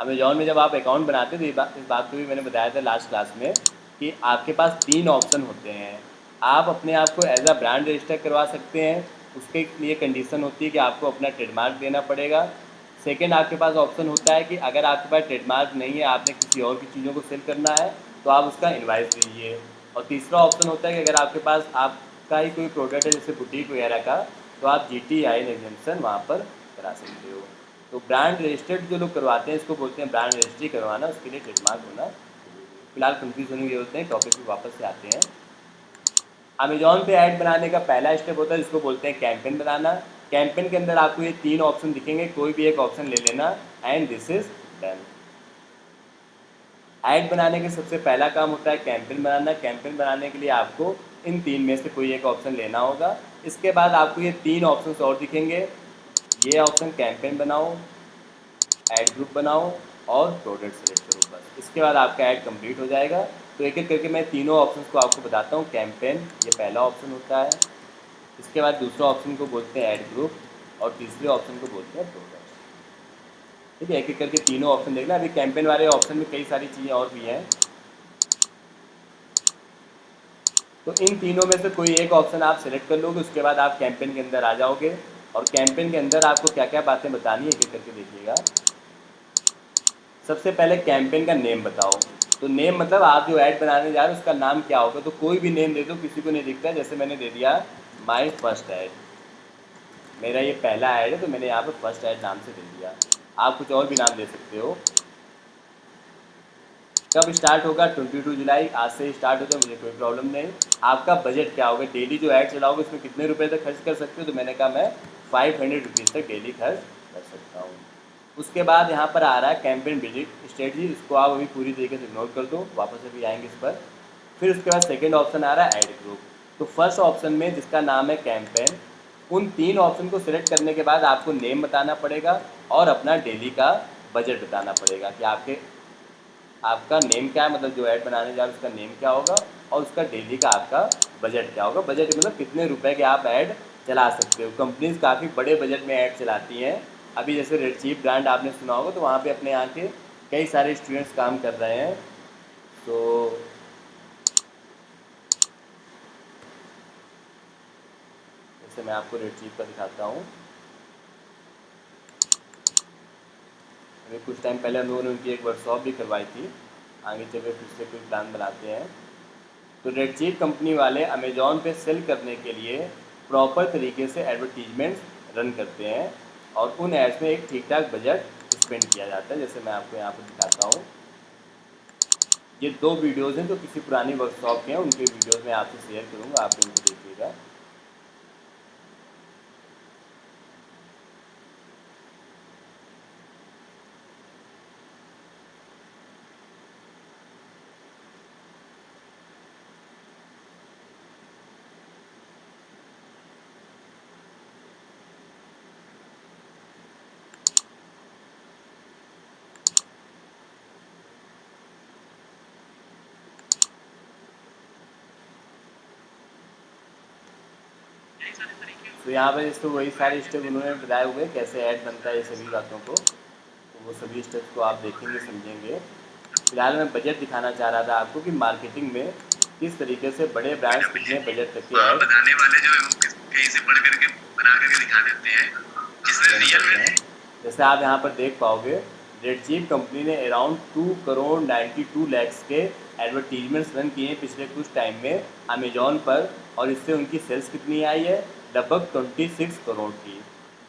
अमेजॉन में जब आप अकाउंट बनाते हैं तो इस बात को भी मैंने बताया था लास्ट क्लास में कि आपके पास 3 ऑप्शन होते हैं। आप अपने आप को एज अ ब्रांड रजिस्टर करवा सकते हैं, उसके लिए कंडीशन होती है कि आपको अपना ट्रेडमार्क देना पड़ेगा। सेकेंड, आपके पास ऑप्शन होता है कि अगर आपके पास ट्रेडमार्क नहीं है, आपने किसी और की चीज़ों को सेल करना है, तो आप उसका इनवाइस दीजिए। और तीसरा ऑप्शन होता है कि अगर आपके पास आपका ही कोई प्रोडक्ट है जैसे बुटीक वगैरह का, तो आप GTI एग्जाम्पशन वहाँ पर करा सकते हो। तो ब्रांड रजिस्टर्ड जो लोग करवाते हैं इसको बोलते हैं ब्रांड रजिस्ट्री करवाना, उसके लिए ट्रेडमार्क होना। फिलहाल कंफ्यूज होने की जरूरत नहीं, टॉपिक पे वापस से आते हैं। अमेजॉन पे ऐड बनाने का पहला स्टेप होता है जिसको बोलते हैं कैंपेन बनाना। कैंपेन के अंदर आपको ये 3 ऑप्शन दिखेंगे, कोई भी एक ऑप्शन ले लेना and this is done. Add बनाने के सबसे पहला काम होता है कैंपेन बनाना। कैंपेन बनाने के लिए आपको इन 3 में से कोई एक ऑप्शन लेना होगा। इसके बाद आपको ये 3 ऑप्शन और दिखेंगे, ये ऑप्शन कैंपेन बनाओ, ऐड ग्रुप बनाओ और प्रोडक्ट सेलेक्ट करो, बस इसके बाद आपका ऐड कंप्लीट हो जाएगा। तो एक एक करके मैं तीनों ऑप्शंस को आपको बताता हूँ। कैंपेन ये पहला ऑप्शन होता है, इसके बाद दूसरा ऑप्शन को बोलते हैं ऐड ग्रुप और तीसरे ऑप्शन को बोलते हैं प्रोडक्ट। ठीक है, एक एक करके तीनों ऑप्शन देखना। अभी कैंपेन वाले ऑप्शन में कई सारी चीज़ें और भी हैं, तो इन तीनों में से कोई एक ऑप्शन आप सेलेक्ट कर लोगे, उसके बाद आप कैंपेन के अंदर आ जाओगे और कैंपेन के अंदर आपको क्या क्या बातें बतानी है एक एक करके देखिएगा। सबसे पहले कैंपेन का नेम बताओ। तो नेम मतलब आप जो ऐड बनाने जा रहे हो उसका नाम क्या होगा। तो कोई भी नेम दे दो, किसी को नहीं दिखता है। जैसे मैंने दे दिया माई फर्स्ट ऐड, मेरा ये पहला ऐड है तो मैंने यहाँ पर फर्स्ट ऐड नाम से दे दिया। आप कुछ और भी नाम दे सकते हो। कब स्टार्ट होगा? 22 जुलाई, आज से स्टार्ट हो जाए, मुझे कोई प्रॉब्लम नहीं। आपका बजट क्या होगा? डेली जो ऐड चलाओगे उसमें कितने रुपए तक खर्च कर सकते हो? तो मैंने कहा मैं 500 रुपीज़ तक डेली खर्च कर सकता हूँ। उसके बाद यहाँ पर आ रहा है कैंपेन विजिट स्ट्रेटजी, इसको आप अभी पूरी तरीके से इग्नोर कर दो, वापस अभी आएंगे इस पर। फिर उसके बाद सेकेंड ऑप्शन आ रहा है ऐड ग्रुप। तो फर्स्ट ऑप्शन में जिसका नाम है कैंपेन, उन तीन ऑप्शन को सिलेक्ट करने के बाद आपको नेम बताना पड़ेगा और अपना डेली का बजट बताना पड़ेगा कि आपका नेम क्या है, मतलब जो ऐड बनाने जा रहे हो उसका नेम क्या होगा और उसका डेली का आपका बजट क्या होगा। बजट मतलब कितने रुपए के आप ऐड चला सकते हो। कंपनीज काफ़ी बड़े बजट में ऐड चलाती हैं। अभी जैसे रेड चीफ ब्रांड आपने सुना होगा, तो वहाँ पे अपने यहाँ के कई सारे स्टूडेंट्स काम कर रहे हैं। तो जैसे मैं आपको रेड चीफ का दिखाता हूँ। अभी कुछ टाइम पहले हम लोगों ने उनकी एक वर्कशॉप भी करवाई थी, आगे चल के फिर से कोई प्लान बनाते हैं। तो रेडचीफ कंपनी वाले अमेजोन पे सेल करने के लिए प्रॉपर तरीके से एडवर्टीजमेंट्स रन करते हैं और उन एड्स में एक ठीक ठाक बजट स्पेंड किया जाता है। जैसे मैं आपको यहाँ पर दिखाता हूँ, ये दो वीडियोज़ हैं जो किसी पुरानी वर्कशॉप के हैं, उनके वीडियोज़ मैं आपसे शेयर करूँगा, आप उनको देखिएगा। तो यहाँ पर इसको वही सारे स्टेप उन्होंने बताए हुए कैसे ऐड बनता है, ये सभी बातों को, तो वो सभी स्टेप्स को आप देखेंगे समझेंगे। फिलहाल मैं बजट दिखाना चाह रहा था आपको कि मार्केटिंग में किस तरीके से बड़े ब्रांड्स कितने बजट तक के ऐड बताने वाले जो है वो कहीं से पढ़ करके बना करके दिखा देते हैं, जिससे रियल में। जैसे आप यहाँ पर देख पाओगे, रेड चीफ कंपनी ने अराउंड 2 करोड़ 92 लैक्स के एडवर्टीजमेंट्स रन किए हैं पिछले कुछ टाइम में अमेजोन पर, और इससे उनकी सेल्स कितनी आई है? लगभग 26 करोड़ की।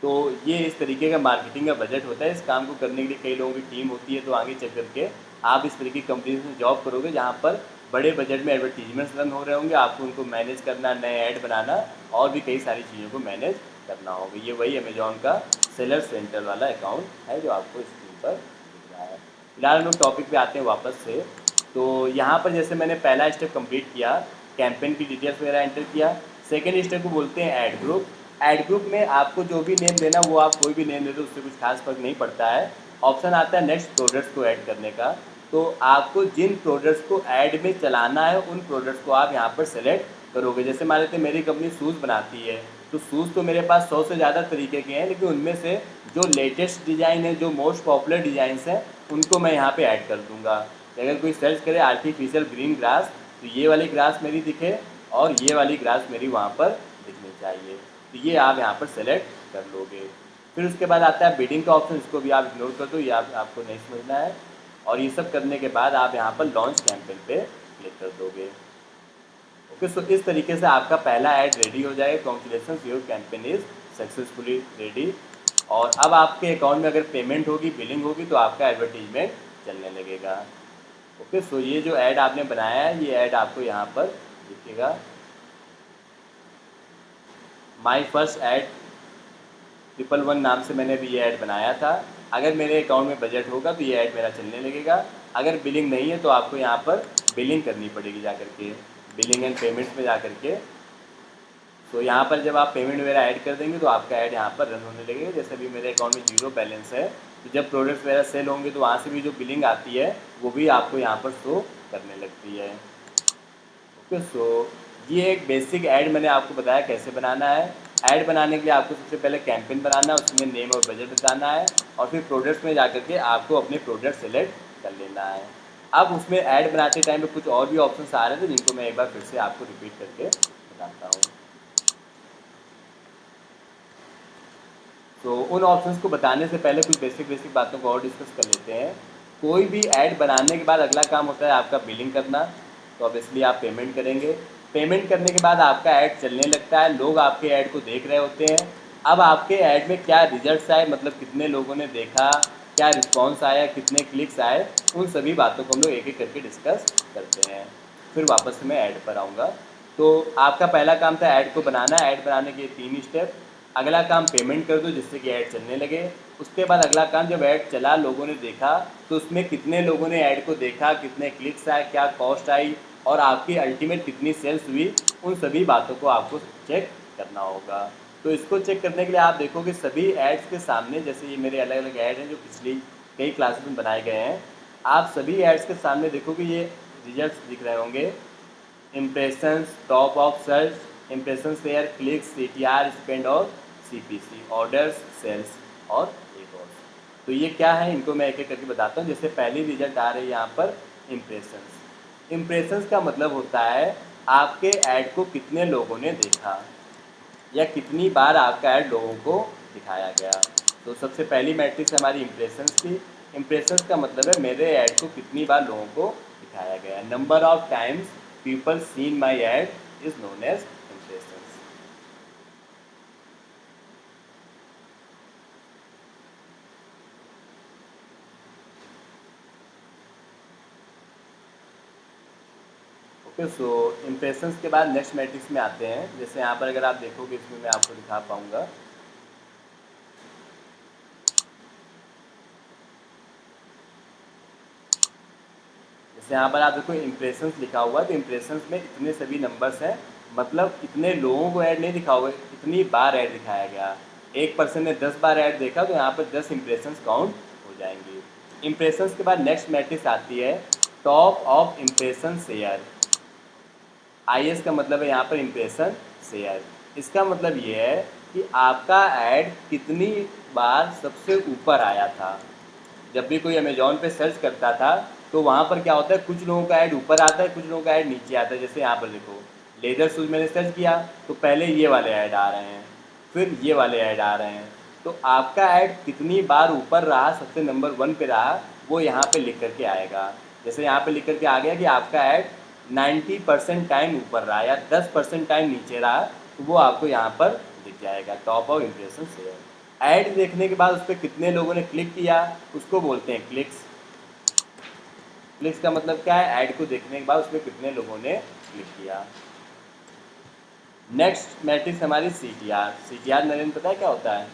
तो ये इस तरीके का मार्केटिंग का बजट होता है। इस काम को करने के लिए कई लोगों की टीम होती है। तो आगे चल करके आप इस तरीके की कंपनी में जॉब करोगे जहाँ पर बड़े बजट में एडवर्टीजमेंट्स रन हो रहे होंगे, आपको उनको मैनेज करना, नए ऐड बनाना और भी कई सारी चीज़ों को मैनेज करना होगा। ये वही अमेजोन का सेलर सेंटर वाला अकाउंट है जो आपको स्क्रीन पर दिख रहा है। फिलहाल हम लोग टॉपिक पे आते हैं वापस से। तो यहाँ पर जैसे मैंने पहला स्टेप कंप्लीट किया, कैंपेन की डिटेल्स वगैरह एंटर किया। सेकेंड स्टेप को बोलते हैं ऐड ग्रुप। ऐड ग्रुप में आपको जो भी नेम देना वो आप कोई भी नेम दे दो, उससे कुछ खास फर्क नहीं पड़ता है। ऑप्शन आता है नेक्स्ट प्रोडक्ट्स को ऐड करने का। तो आपको जिन प्रोडक्ट्स को ऐड में चलाना है उन प्रोडक्ट्स को आप यहाँ पर सेलेक्ट करोगे। जैसे मान लेते हैं मेरी कंपनी शूज़ बनाती है, तो शूज़ तो मेरे पास 100 से ज़्यादा तरीके के हैं, लेकिन उनमें से जो लेटेस्ट डिज़ाइन है, जो मोस्ट पॉपुलर डिज़ाइंस हैं, उनको मैं यहाँ पे ऐड कर दूँगा। अगर कोई सर्च करे आर्टिफिशियल ग्रीन ग्रास, तो ये वाली ग्रास मेरी दिखे और ये वाली ग्रास मेरी वहाँ पर दिखनी चाहिए। तो ये आप यहाँ पर सेलेक्ट कर लोगे। फिर उसके बाद आता है बिडिंग का ऑप्शन, इसको भी आप इग्नोर कर दो, ये आपको नहीं समझना है। और ये सब करने के बाद आप यहाँ पर लॉन्च कैंपेन पे क्लिक कर दोगे। ओके, सो इस तरीके से आपका पहला ऐड रेडी हो जाएगा। Congratulations, your campaign is successfully ready. और अब आपके अकाउंट में अगर पेमेंट होगी, बिलिंग होगी, तो आपका एडवर्टीजमेंट चलने लगेगा। ओके, सो ये जो ऐड आपने बनाया है, ये ऐड आपको यहाँ पर दिखेगा। माई फर्स्ट ऐड 111 नाम से मैंने भी ये ऐड बनाया था। अगर मेरे अकाउंट में बजट होगा तो ये ऐड मेरा चलने लगेगा। अगर बिलिंग नहीं है तो आपको यहाँ पर बिलिंग करनी पड़ेगी जा करके, बिलिंग एंड पेमेंट्स में जा करके। तो यहाँ पर जब आप पेमेंट वगैरह ऐड कर देंगे तो आपका ऐड यहाँ पर रन होने लगेगा। जैसे अभी मेरे अकाउंट में 0 बैलेंस है, तो जब प्रोडक्ट्स वगैरह सेल होंगे तो वहाँ से भी जो बिलिंग आती है वो भी आपको यहाँ पर शो करने लगती है। ओके, सो ये एक बेसिक ऐड मैंने आपको बताया कैसे बनाना है। ऐड बनाने के लिए आपको सबसे पहले कैंपेन बनाना है, उसमें नेम और बजट बताना है, और फिर प्रोडक्ट्स में जाकर के आपको अपने प्रोडक्ट सेलेक्ट कर लेना है। अब उसमें ऐड बनाते टाइम पे कुछ और भी ऑप्शंस आ रहे थे जिनको मैं एक बार फिर से आपको रिपीट करके बताता हूँ। तो उन ऑप्शंस को बताने से पहले कुछ बेसिक बातों को और डिस्कस कर लेते हैं। कोई भी ऐड बनाने के बाद अगला काम होता है आपका बिलिंग करना। तो ऑब्वियसली आप पेमेंट करेंगे। पेमेंट करने के बाद आपका ऐड चलने लगता है, लोग आपके ऐड को देख रहे होते हैं। अब आपके ऐड में क्या रिजल्ट्स आए, मतलब कितने लोगों ने देखा, क्या रिस्पॉन्स आया, कितने क्लिक्स आए, उन सभी बातों को हम लोग एक एक करके डिस्कस करते हैं। फिर वापस से मैं ऐड पर आऊँगा। तो आपका पहला काम था ऐड को बनाना। ऐड बनाने के 3 स्टेप। अगला काम पेमेंट कर दो जिससे कि ऐड चलने लगे। उसके बाद अगला काम, जब ऐड चला, लोगों ने देखा, तो उसमें कितने लोगों ने ऐड को देखा, कितने क्लिक्स आए, क्या कॉस्ट आई, और आपकी अल्टीमेट कितनी सेल्स हुई, उन सभी बातों को आपको चेक करना होगा। तो इसको चेक करने के लिए आप देखोगे सभी एड्स के सामने, जैसे ये मेरे अलग अलग ऐड हैं जो पिछली कई क्लासेस में बनाए गए हैं, आप सभी एड्स के सामने देखोगे ये रिजल्ट्स दिख रहे होंगे। Impressions, top of search, impression share, clicks, CTR, spend और CPC, ऑर्डर्स, सेल्स और एक और। तो ये क्या है, इनको मैं एक एक करके बताता हूँ। जैसे पहली रिजल्ट आ रही है यहाँ पर इम्प्रेशंस। इम्प्रेशंस का मतलब होता है आपके ऐड को कितने लोगों ने देखा या कितनी बार आपका ऐड लोगों को दिखाया गया। तो सबसे पहली मैट्रिक्स हमारी इम्प्रेशंस थी। इम्प्रेशंस का मतलब है मेरे ऐड को कितनी बार लोगों को दिखाया गया। Number of times people seen my ad is known as impressions. Okay, so impressions के बाद नेक्स्ट मैट्रिक्स में आते हैं। जैसे यहाँ पर अगर आप देखोगे, इसमें मैं आपको दिखा पाऊँगा। जैसे यहाँ पर आप देखो इम्प्रेशंस लिखा हुआ है, तो इम्प्रेशंस में इतने सभी नंबर्स हैं, मतलब इतने लोगों को ऐड नहीं दिखा हुआ, इतनी बार ऐड दिखाया गया। एक पर्सन ने 10 बार ऐड देखा तो यहाँ पर 10 इम्प्रेशंस काउंट हो जाएंगी। इम्प्रेशंस के बाद नेक्स्ट मैट्रिक्स आती है top of impression share. IS का मतलब है यहाँ पर इम्प्रेशन शेयर। इसका मतलब ये है कि आपका ऐड कितनी बार सबसे ऊपर आया था। जब भी कोई अमेजोन पे सर्च करता था तो वहाँ पर क्या होता है, कुछ लोगों का ऐड ऊपर आता है, कुछ लोगों का ऐड नीचे आता है। जैसे यहाँ पर देखो, लेदर शूज़ मैंने सर्च किया तो पहले ये वाले ऐड आ रहे हैं, फिर ये वाले ऐड आ रहे हैं। तो आपका ऐड कितनी बार ऊपर रहा, सबसे नंबर 1 पे रहा, वो यहाँ पे लिख करके आएगा। जैसे यहाँ पे लिख करके आ गया कि आपका ऐड 90% टाइम ऊपर रहा या 10% टाइम नीचे रहा, तो वो आपको यहाँ पर दिख जाएगा, top of impression share. Add देखने के बाद उस पर कितने लोगों ने क्लिक किया उसको बोलते हैं क्लिक्स। क्लिक्स का मतलब क्या है, ऐड को देखने के बाद उसमें कितने लोगों ने क्लिक किया। नेक्स्ट मैट्रिक्स हमारी CTR। CTR नरेंद्र पता है क्या होता है?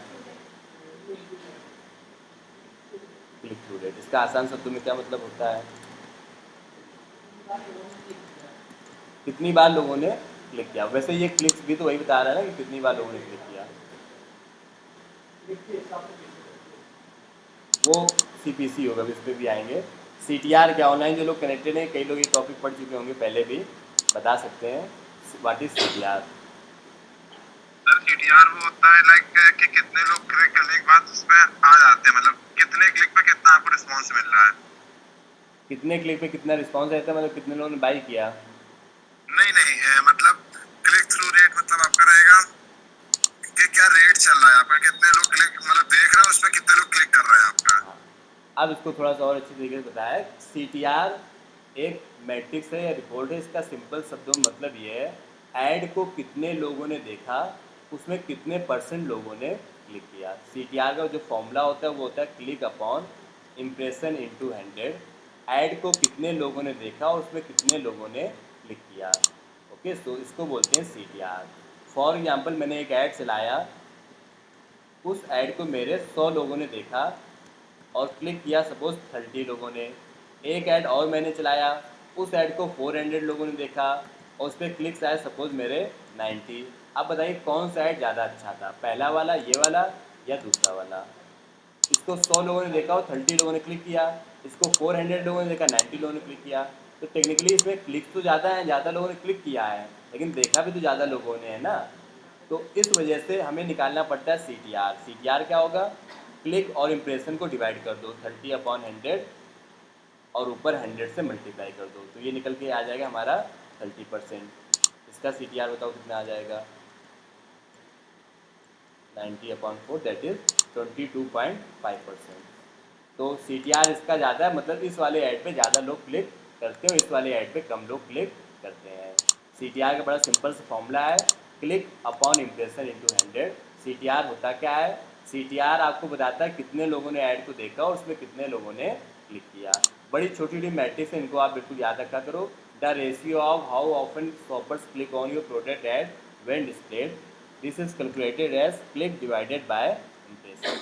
Click through rate. इसका आसान शब्दों में क्या मतलब होता है? कितनी बार लोगों ने क्लिक किया। वैसे ये क्लिक्स भी तो वही बता रहा है ना कि कितनी बार लोगों ने क्लिक किया। वो CPC होगा, इस पर भी आएंगे। CTR क्या, ऑनलाइन जो लोग कनेक्टेड हैं, कई लोग ये टॉपिक पढ़ चुके होंगे पहले भी, बता सकते हैं what is CTR। Sir CTR वो होता है लाइक कि कितने लोग क्लिक करने के बाद उसमें आ जाते हैं, मतलब कितने क्लिक पे कितना आपको रिस्पॉन्स मिल रहा है। कितने क्लिक पे कितना रिस्पॉन्स रहता है, मतलब कितने लोगों ने बाई किया। नहीं नहीं मतलब क्लिक थ्रू रेट मतलब आपका रहेगा कि क्या रेट चल रहा है आपका, कितने लोग क्लिक मतलब देख रहे हैं उसमें, कितने लोग क्लिक कर रहे हैं आपका। हाँ, अब इसको थोड़ा सा और अच्छी तरीके से बताया है। CTR एक मैट्रिक्स है या रिपोर्ट है। इसका सिंपल शब्दों में मतलब ये है ऐड को कितने लोगों ने देखा, उसमें कितने % लोगों ने क्लिक किया। CTR का जो फॉर्मूला होता है वो होता है click upon impression into 100। Add को कितने लोगों ने देखा और उसमें कितने लोगों ने क्लिक किया। ओके, सो इसको बोलते हैं CTR। फॉर एग्जाम्पल, मैंने एक ऐड चलाया, उस ऐड को मेरे 100 लोगों ने देखा और क्लिक किया सपोज 30 लोगों ने। एक ऐड और मैंने चलाया, उस ऐड को 400 लोगों ने देखा और उस पर क्लिक्स आए सपोज मेरे 90। अब बताइए कौन सा ऐड ज़्यादा अच्छा था, पहला वाला ये वाला या दूसरा वाला। इसको 100 लोगों ने देखा और 30 लोगों ने क्लिक किया, इसको 400 लोगों ने देखा, 90 लोगों ने क्लिक किया। तो टेक्निकली इसमें क्लिक तो ज़्यादा है, ज़्यादा लोगों ने क्लिक किया है, लेकिन देखा भी तो ज़्यादा लोगों ने है ना। तो इस वजह से हमें निकालना पड़ता है C T R. C T R क्या होगा, क्लिक और इम्प्रेशन को डिवाइड कर दो 30/100 और ऊपर 100 से मल्टीप्लाई कर दो, तो ये निकल के आ जाएगा हमारा 30%। इसका सी टी आर बताओ कितना आ जाएगा, 90/4 दैट इज 22.5%। तो सी टी आर इसका ज़्यादा है, मतलब इस वाले ऐड पे ज़्यादा लोग क्लिक करते हैं, इस वाले ऐड पे कम लोग क्लिक करते हैं। सी टी आर का बड़ा सिंपल सा फॉर्मूला है, click upon impression into 100। C T R होता क्या है, सी टी आर आपको बताता है कितने लोगों ने ऐड को देखा और उसमें कितने लोगों ने क्लिक किया। बड़ी छोटी छोटी मैट्रिक्स है, इनको आप बिल्कुल याद रखा करो। The ratio of how often shoppers click on your product ad when displayed, this is calculated as click divided by impression.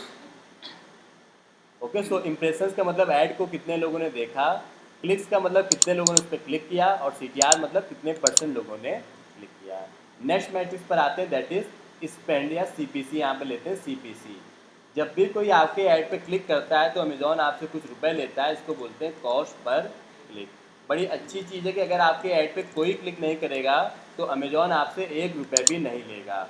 Okay, so impressions का मतलब ऐड को कितने लोगों ने देखा, क्लिक्स का मतलब कितने लोगों ने उस पर क्लिक किया, और सी टी आर मतलब कितने % लोगों ने क्लिक किया। नेक्स्ट मैट्रिक्स पर आते हैं, दैट इज स्पेंड या सी पी सी। यहाँ पे लेते हैं सी पी सी। जब भी कोई आपके ऐड पे क्लिक करता है तो अमेजोन आपसे कुछ रुपए लेता है, इसको बोलते हैं कॉस्ट पर क्लिक। बड़ी अच्छी चीज़ है कि अगर आपके ऐड पे कोई क्लिक नहीं करेगा तो अमेजोन आपसे 1 रुपये भी नहीं लेगा।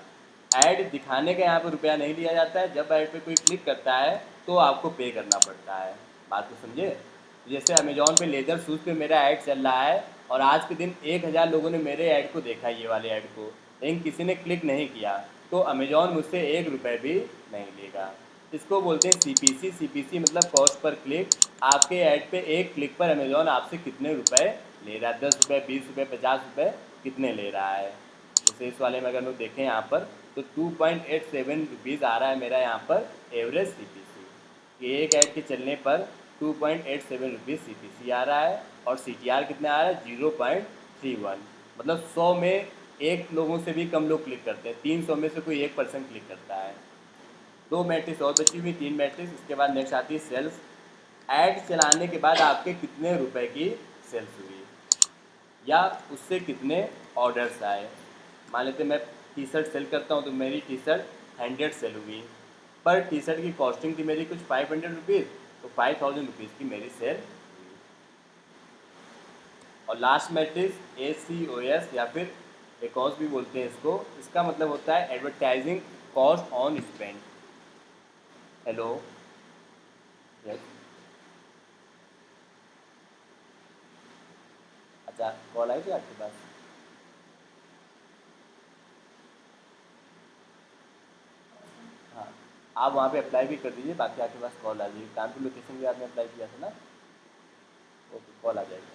ऐड दिखाने का यहाँ पर रुपया नहीं लिया जाता है, जब ऐड पे कोई क्लिक करता है तो आपको पे करना पड़ता है। बात को समझे। जैसे अमेजोन पे लेदर शूज़ पे मेरा ऐड चल रहा है और आज के दिन 1000 लोगों ने मेरे ऐड को देखा, ये वाले ऐड को, लेकिन किसी ने क्लिक नहीं किया, तो अमेजोन मुझसे 1 रुपये भी नहीं लेगा। इसको बोलते हैं C P C. C P C मतलब कॉस्ट पर क्लिक। आपके ऐड पे एक क्लिक पर अमेजोन आपसे कितने रुपए ले रहा है, 10 रुपये, 20 रुपये, 50 रुपये, कितने ले रहा है। जैसे इस वाले में अगर लोग देखें यहाँ पर, तो 2.87 रुपीज़ आ रहा है मेरा यहाँ पर एवरेज सी पी सी। ये एक ऐड के चलने पर 2.87 रुपीज़ सी पी सी आ रहा है, और सी टी आर कितना आ रहा है, 0.31। मतलब 100 में एक लोगों से भी कम लोग क्लिक करते हैं, 300 में से कोई 1% क्लिक करता है। दो मैट्रिक्स और बची हुई, 3 मैट्रिक्स। इसके बाद नेक्स्ट आती है सेल्स। ऐड चलाने के बाद आपके कितने रुपए की सेल्स हुई या उससे कितने ऑर्डर्स आए। मान लेते मैं टी शर्ट सेल करता हूँ तो मेरी टी शर्ट 100 सेल हुई, पर टी शर्ट की कॉस्टिंग थी मेरी कुछ 500 रुपीज़, तो 5000 रुपीज़ की मेरी सेल हुई। और last metrics A C O S या फिर एकॉस भी बोलते हैं इसको। इसका मतलब होता है advertising cost on spend. Hello, yes, अच्छा, कॉल आई थी आपके पास। हाँ, आप वहाँ पे अप्लाई भी कर दीजिए, बाकी आपके पास कॉल आ जाएगी। कानपुर लोकेशन भी आपने अप्लाई किया था ना, ओके, कॉल आ जाएगी।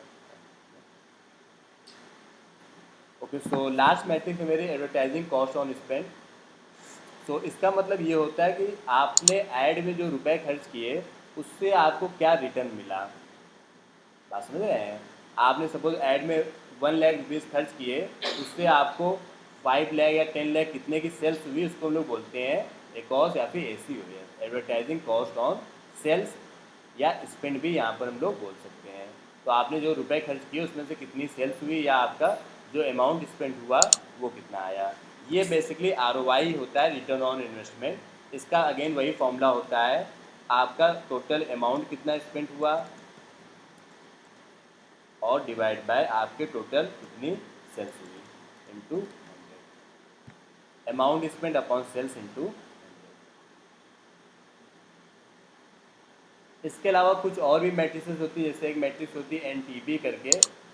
ओके, सो लास्ट मैट्रिक्स है मेरी एडवर्टाइजिंग कॉस्ट ऑन स्पेंड। तो इसका मतलब ये होता है कि आपने ऐड में जो रुपए खर्च किए उससे आपको क्या रिटर्न मिला। बात समझ रहे हैं। आपने सपोज ऐड में 1 लाख रुपीज़ खर्च किए, उससे आपको 5 लाख या 10 लाख कितने की सेल्स हुई, उसको हम लोग बोलते हैं एकॉस या फिर ए सी हुई है, एडवर्टाइजिंग कॉस्ट ऑन सेल्स, या स्पेंड भी यहाँ पर हम लोग बोल सकते हैं। तो आपने जो रुपए खर्च किए उसमें से कितनी सेल्स हुई या आपका जो अमाउंट स्पेंड हुआ वो कितना आया। ये बेसिकली आर ओ आई होता है, रिटर्न ऑन इन्वेस्टमेंट। इसका अगेन वही फॉर्मूला होता है, आपका टोटल अमाउंट कितना स्पेंड हुआ और डिवाइड बाय आपके टोटल कितनी सेल्स हुई into 100, amount spend upon sales into. इसके अलावा कुछ और भी मैट्रिसेस होती है, जैसे एक मैट्रिक्स होती है NTB करके,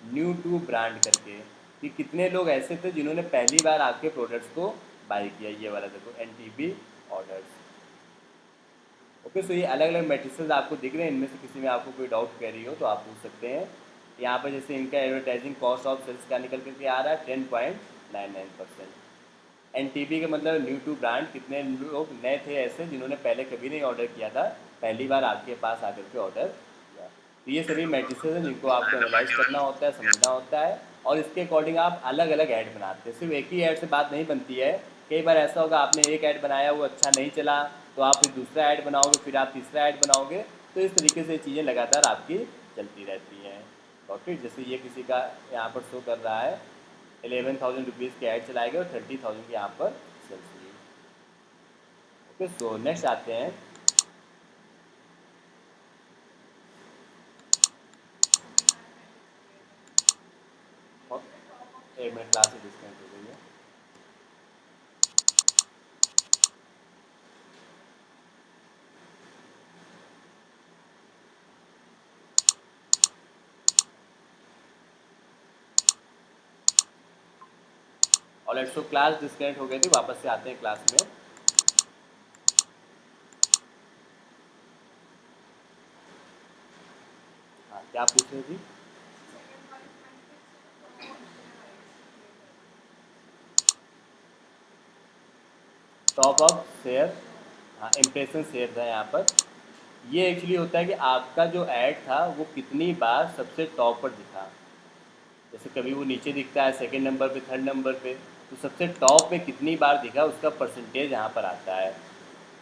न्यू टू ब्रांड करके, कि कितने लोग ऐसे थे जिन्होंने पहली बार आपके प्रोडक्ट्स को बाई किया। ये वाला देखो NTB ऑर्डर्स। ओके, सो ये अलग अलग मैट्रिसेस आपको दिख रहे हैं, इनमें से किसी में आपको कोई डाउट कैरी हो तो आप पूछ सकते हैं। यहाँ पर जैसे इनका एडवर्टाइजिंग कॉस्ट ऑफ सेल्स का निकल करके आ रहा है 10.99%। NTB का मतलब न्यू टू ब्रांड, कितने लोग नए थे ऐसे जिन्होंने पहले कभी नहीं ऑर्डर किया था, पहली बार आपके पास आकर के ऑर्डर किया। तो ये सभी मैट्रिसेस हैं जिनको आपको एनालाइज करना होता है, समझना होता है, और इसके अकॉर्डिंग आप अलग अलग ऐड बनाते हैं। सिर्फ एक ही ऐड से बात नहीं बनती है। कई बार ऐसा होगा आपने एक ऐड बनाया, वो अच्छा नहीं चला, तो आप फिर दूसरा ऐड बनाओगे, फिर आप तीसरा ऐड बनाओगे। तो इस तरीके से चीज़ें लगातार आपकी चलती रहती हैं। Got it. जैसे ये किसी का यहाँ पर शो कर रहा है 11,000 रुपीज़ की ऐड चलाए गए और 30,000 की यहाँ पर सेल्स हुई। ओके, सो नेक्स्ट आते हैं में क्लास से डिस्कनेक्ट हो गई है। और लेट्स सो क्लास डिस्कनेक्ट हो गई थी, वापस से आते हैं क्लास में। हाँ, क्या पूछ रहे थे? टॉप अप शेयर, हाँ इम्प्रेशन शेयर था यहाँ पर। ये एक्चुअली होता है कि आपका जो ऐड था वो कितनी बार सबसे टॉप पर दिखा। जैसे कभी वो नीचे दिखता है सेकंड नंबर पे, थर्ड नंबर पे, तो सबसे टॉप पे कितनी बार दिखा उसका परसेंटेज यहाँ पर आता है।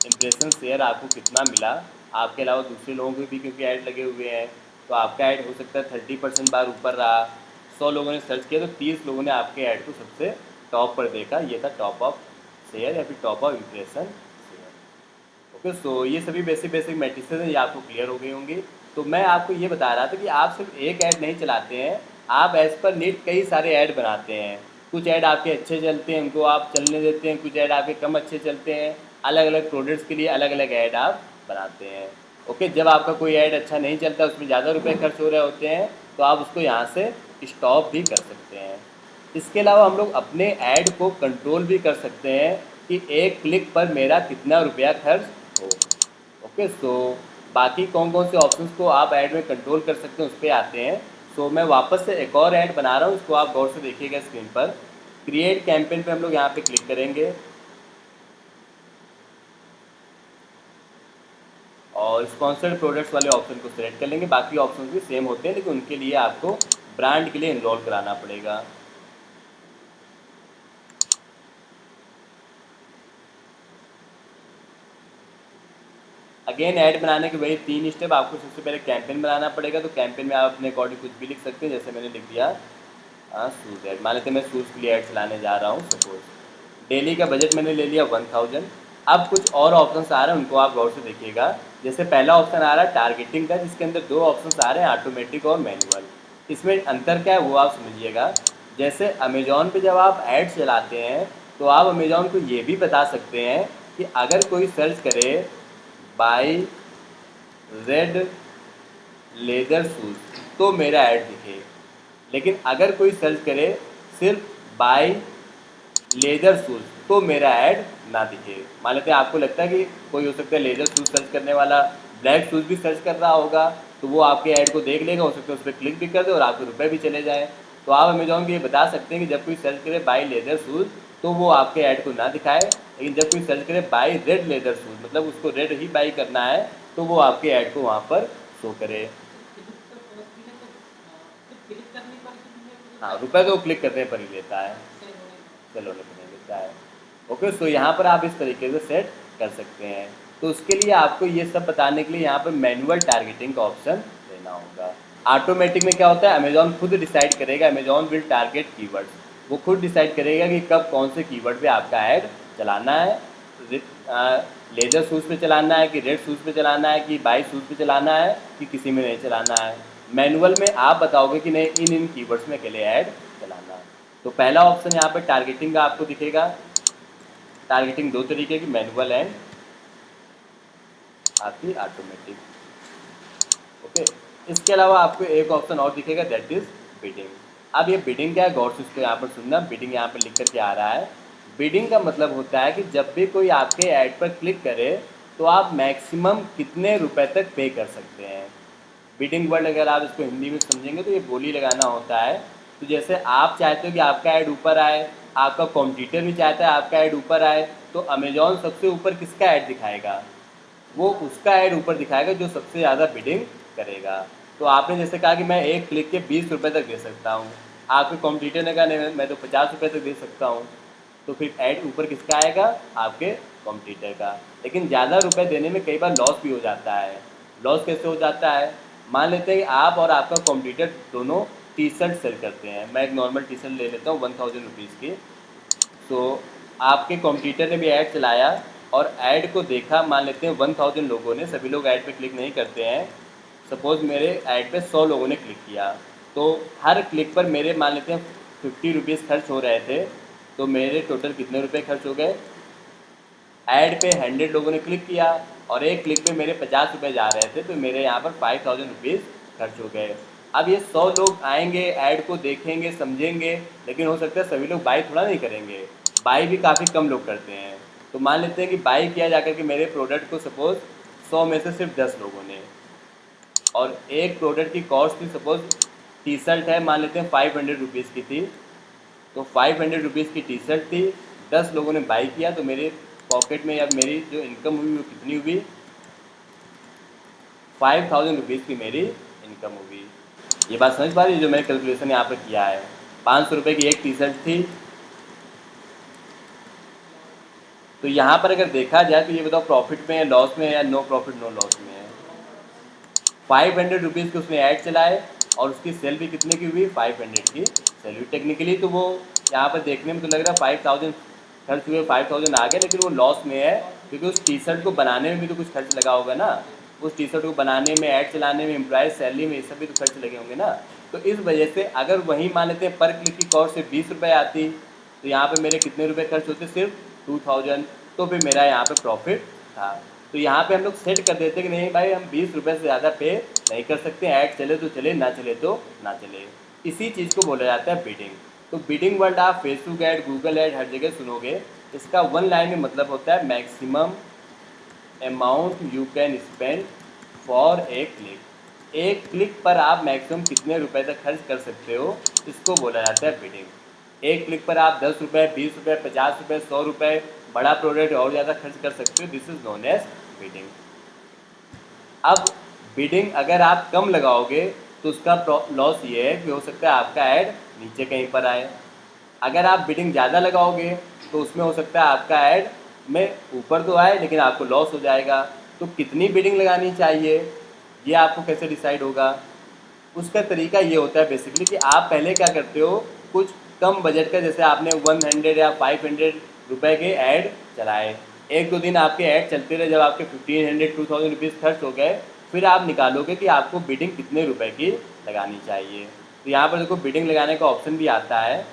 इम्प्रेशन शेयर आपको कितना मिला, आपके अलावा दूसरे लोगों के भी क्योंकि ऐड लगे हुए हैं, तो आपका ऐड हो सकता है 30% बार ऊपर रहा। 100 लोगों ने सर्च किया तो 30 लोगों ने आपके ऐड को सबसे टॉप पर देखा। ये था टॉप ऑफ शेयर या फिर top of impression share. Okay, so ये सभी बेसिक बेसिक मैट्रिक्स हैं, ये आपको क्लियर हो गई होंगी। तो मैं आपको ये बता रहा था कि आप सिर्फ एक ऐड नहीं चलाते हैं, आप एज पर नीड कई सारे ऐड बनाते हैं। कुछ ऐड आपके अच्छे चलते हैं, उनको आप चलने देते हैं, कुछ ऐड आपके कम अच्छे चलते हैं। अलग अलग प्रोडक्ट्स के लिए अलग अलग ऐड आप बनाते हैं। ओके, जब आपका कोई ऐड अच्छा नहीं चलता, उसमें ज़्यादा रुपए खर्च हो रहे होते हैं, तो आप उसको यहाँ से स्टॉप भी कर सकते हैं। इसके अलावा हम लोग अपने ऐड को कंट्रोल भी कर सकते हैं कि एक क्लिक पर मेरा कितना रुपया खर्च हो। ओके, सो बाकी कौन कौन से ऑप्शंस को आप ऐड में कंट्रोल कर सकते हैं उस पर आते हैं। सो मैं वापस से एक और ऐड बना रहा हूँ, उसको आप गौर से देखिएगा स्क्रीन पर। क्रिएट कैंपेन पे हम लोग यहाँ पे क्लिक करेंगे और स्पॉन्सर्ड प्रोडक्ट्स वाले ऑप्शन को सिलेक्ट कर लेंगे। बाकी ऑप्शन भी सेम होते हैं, लेकिन उनके लिए आपको ब्रांड के लिए इनरोल कराना पड़ेगा। अगेन ऐड बनाने के वही 3 स्टेप। आपको सबसे पहले कैंपेन बनाना पड़ेगा, तो कैंपेन में आप अपने अकॉर्डिंग कुछ भी लिख सकते हैं। जैसे मैंने लिख दिया शूज़ ऐड, मान लेते हैं मैं शूज़ के लिए ऐड चलाने जा रहा हूँ सपोज। डेली का बजट मैंने ले लिया 1000। अब कुछ और ऑप्शन आ रहे हैं, उनको आप गौर से देखिएगा। जैसे पहला ऑप्शन आ रहा है टारगेटिंग का, जिसके अंदर 2 ऑप्शन आ रहे हैं, ऑटोमेटिक और मैनुअल। इसमें अंतर क्या है वो आप समझिएगा। जैसे अमेजोन पे जब आप ऐड चलाते हैं, तो आप अमेजोन को ये भी बता सकते हैं कि अगर कोई सर्च करे बाई रेड लेदर शूज़ तो मेरा ऐड दिखे। लेकिन अगर कोई सर्च करे सिर्फ बाई लेदर शूज़ तो मेरा ऐड ना दिखे। मान लेते हैं आपको लगता है कि कोई हो सकता है लेदर शूज़ सर्च करने वाला ब्लैक शूज़ भी सर्च कर रहा होगा, तो वो आपके ऐड को देख लेगा, हो सकता है उस पर क्लिक भी कर दे और आपके रुपए भी चले जाएँ। तो आप अमेजोन को ये बता सकते हैं कि जब कोई सर्च करे बाई लेदर शूज़ तो वो आपके ऐड को ना दिखाए, लेकिन जब कोई सर्च करे बाई रेड लेदर शूज़, मतलब उसको रेड ही बाई करना है, तो वो आपके ऐड को वहाँ पर शो करे। हाँ, रुपए तो क्लिक करने पर ही लेता है, सेल होने पर नहीं लेता है। ओके, सो यहाँ पर आप इस तरीके से सेट कर सकते हैं। तो उसके लिए आपको ये सब बताने के लिए यहाँ पर मैनुअल टारगेटिंग का ऑप्शन लेना होगा। ऑटोमेटिक में क्या होता है, अमेजॉन खुद डिसाइड करेगा, अमेजॉन विल टारगेट कीवर्ड्स। वो खुद डिसाइड करेगा कि कब कौन से कीवर्ड पे आपका ऐड चलाना है। लेदर शूज़ पे चलाना है कि रेड शूज़ पे चलाना है कि बाई शूज़ पे चलाना है कि किसी में नहीं चलाना है। मैनुअल में आप बताओगे कि नहीं इन कीवर्ड्स में अकेले ऐड चलाना है। तो पहला ऑप्शन यहाँ पे टारगेटिंग का आपको दिखेगा। टारगेटिंग 2 तरीके की, मैनुअल एंड आपकी ऑटोमेटिक। ओके, इसके अलावा आपको एक ऑप्शन और दिखेगा, दैट इज बिडिंग। अब ये बिडिंग क्या है, गौर से इसको यहाँ पर सुनना। बिडिंग यहाँ पर लिख करके आ रहा है। बिडिंग का मतलब होता है कि जब भी कोई आपके ऐड पर क्लिक करे तो आप मैक्सिमम कितने रुपए तक पे कर सकते हैं। बिडिंग वर्ड अगर आप इसको हिंदी में समझेंगे तो ये बोली लगाना होता है। तो जैसे आप चाहते हो कि आपका ऐड ऊपर आए, आपका कॉम्पिटिटर भी चाहता है आपका ऐड ऊपर आए, तो अमेजॉन सबसे ऊपर किसका ऐड दिखाएगा, वो उसका ऐड ऊपर दिखाएगा जो सबसे ज़्यादा बिडिंग करेगा। तो आपने जैसे कहा कि मैं एक क्लिक के 20 रुपये तक दे सकता हूँ, आपके कॉम्पिटिटर ने कहा नहीं मैं तो 50 रुपये तक दे सकता हूँ, तो फिर ऐड ऊपर किसका आएगा, आपके कॉम्पिटिटर का। लेकिन ज़्यादा रुपए देने में कई बार लॉस भी हो जाता है। लॉस कैसे हो जाता है, मान लेते हैं कि आप और आपका कॉम्पिटिटर दोनों टी शर्ट सेल करते हैं। मैं एक नॉर्मल टी शर्ट ले लेता हूँ 1000 रुपीज़ की। तो आपके कॉम्पिटिटर ने भी ऐड चलाया और ऐड को देखा, मान लेते हैं 1000 लोगों ने, सभी लोग ऐड पे क्लिक नहीं करते हैं। सपोज़ मेरे ऐड पे 100 लोगों ने क्लिक किया, तो हर क्लिक पर मेरे मान लेते हैं ₹50 खर्च हो रहे थे, तो मेरे टोटल कितने रुपए खर्च हो गए? ऐड पे 100 लोगों ने क्लिक किया और एक क्लिक पे मेरे ₹50 जा रहे थे, तो मेरे यहाँ पर ₹5000 खर्च हो गए। अब ये 100 लोग आएंगे, ऐड को देखेंगे, समझेंगे, लेकिन हो सकता है सभी लोग बाई थोड़ा नहीं करेंगे, बाई भी काफ़ी कम लोग करते हैं। तो मान लेते हैं कि बाई किया जाकर के मेरे प्रोडक्ट को सपोज़ 100 में से सिर्फ 10 लोगों ने, और एक प्रोडक्ट की कॉस्ट थी सपोज़, टी शर्ट है, मान लेते हैं ₹500 की थी, तो ₹500 की टी शर्ट थी, 10 लोगों ने बाई किया, तो मेरे पॉकेट में या मेरी जो इनकम हुई वो कितनी हुई? ₹5000 की मेरी इनकम हुई। ये बात समझ पा रही है जो मैंने कैलकुलेशन यहाँ पर किया है? ₹500 की एक टी शर्ट थी, तो यहाँ पर अगर देखा जाए तो ये बताओ प्रॉफिट में है, लॉस में है, या नो प्रॉफिट नो लॉस में है? ₹500 के उसने ऐड चलाए और उसकी सेल भी कितने की हुई? 500 की सेल हुई। टेक्निकली तो वो यहाँ पर देखने में तो लग रहा है 5000 खर्च हुए, 5000 आ गए, लेकिन वो लॉस में है, क्योंकि उस टी शर्ट को बनाने में भी तो कुछ खर्च लगा होगा ना, उस टी शर्ट को बनाने में, ऐड चलाने में, एम्प्लॉय सैलरी में, ये सब भी तो खर्च लगे होंगे ना। तो इस वजह से अगर वहीं मान लेते हैं पर क्लिक की कॉस्ट से ₹20 आती, तो यहाँ पे मेरे कितने रुपए खर्च होते? सिर्फ 2000, तो फिर मेरा यहाँ पे प्रॉफिट था। तो यहाँ पे हम लोग सेट कर देते कि नहीं भाई, हम ₹20 से ज़्यादा पे नहीं कर सकते, ऐड चले तो चले, ना चले तो ना चले। इसी चीज़ को बोला जाता है बिडिंग। तो बिडिंग वर्ड आप फेसबुक ऐड, गूगल ऐड, हर जगह सुनोगे। इसका वन लाइन में मतलब होता है maximum amount you can spend for a click. एक क्लिक पर आप मैक्सिमम कितने रुपए तक खर्च कर सकते हो, इसको बोला जाता है बिडिंग। एक क्लिक पर आप ₹10, ₹20, ₹50, ₹100, बड़ा प्रोडक्ट और ज़्यादा खर्च कर सकते हो। This is known as bidding. अब बिडिंग अगर आप कम लगाओगे तो उसका लॉस ये है कि हो सकता है आपका ऐड नीचे कहीं पर आए। अगर आप बिडिंग ज़्यादा लगाओगे तो उसमें हो सकता है आपका ऐड में ऊपर तो आए, लेकिन आपको लॉस हो जाएगा। तो कितनी बिडिंग लगानी चाहिए ये आपको कैसे डिसाइड होगा? उसका तरीका ये होता है बेसिकली कि आप पहले क्या करते हो, कुछ कम बजट का, जैसे आपने 100 या 500 रुपए के ऐड चलाए, एक दो दिन आपके ऐड चलते रहे, जब आपके 1500 ₹2000 खर्च हो गए, फिर आप निकालोगे कि आपको बिडिंग कितने रुपए की लगानी चाहिए। तो यहाँ पर देखो बिडिंग लगाने का ऑप्शन भी आता है।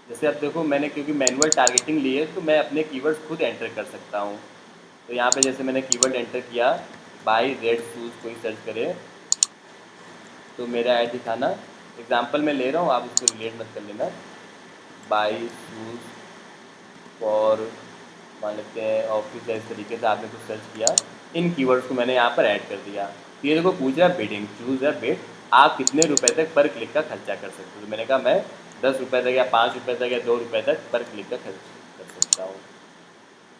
जैसे अब देखो मैंने क्योंकि मैनुअल टारगेटिंग ली है, तो मैं अपने कीवर्ड्स खुद एंटर कर सकता हूँ। तो यहाँ पे जैसे मैंने कीवर्ड एंटर किया, बाई रेड शूज़, कोई सर्च करे तो मेरा ऐड दिखाना, एग्जांपल मैं ले रहा हूँ, आप उसको रिलेट मत कर लेना। बाई शूज़ फॉर, मान लेते हैं ऑफिस, इस तरीके से आपने कुछ सर्च किया, इन कीवर्ड्स को मैंने यहाँ पर ऐड कर दिया। तो ये देखो पूछ रहा है बिडिंग, चूज़ है बिड, आप कितने रुपए तक पर क्लिक का खर्चा कर सकते हो। तो मैंने कहा मैं ₹10 तक या ₹5 तक या ₹2 तक पर क्लिक का खर्च कर सकता हूँ।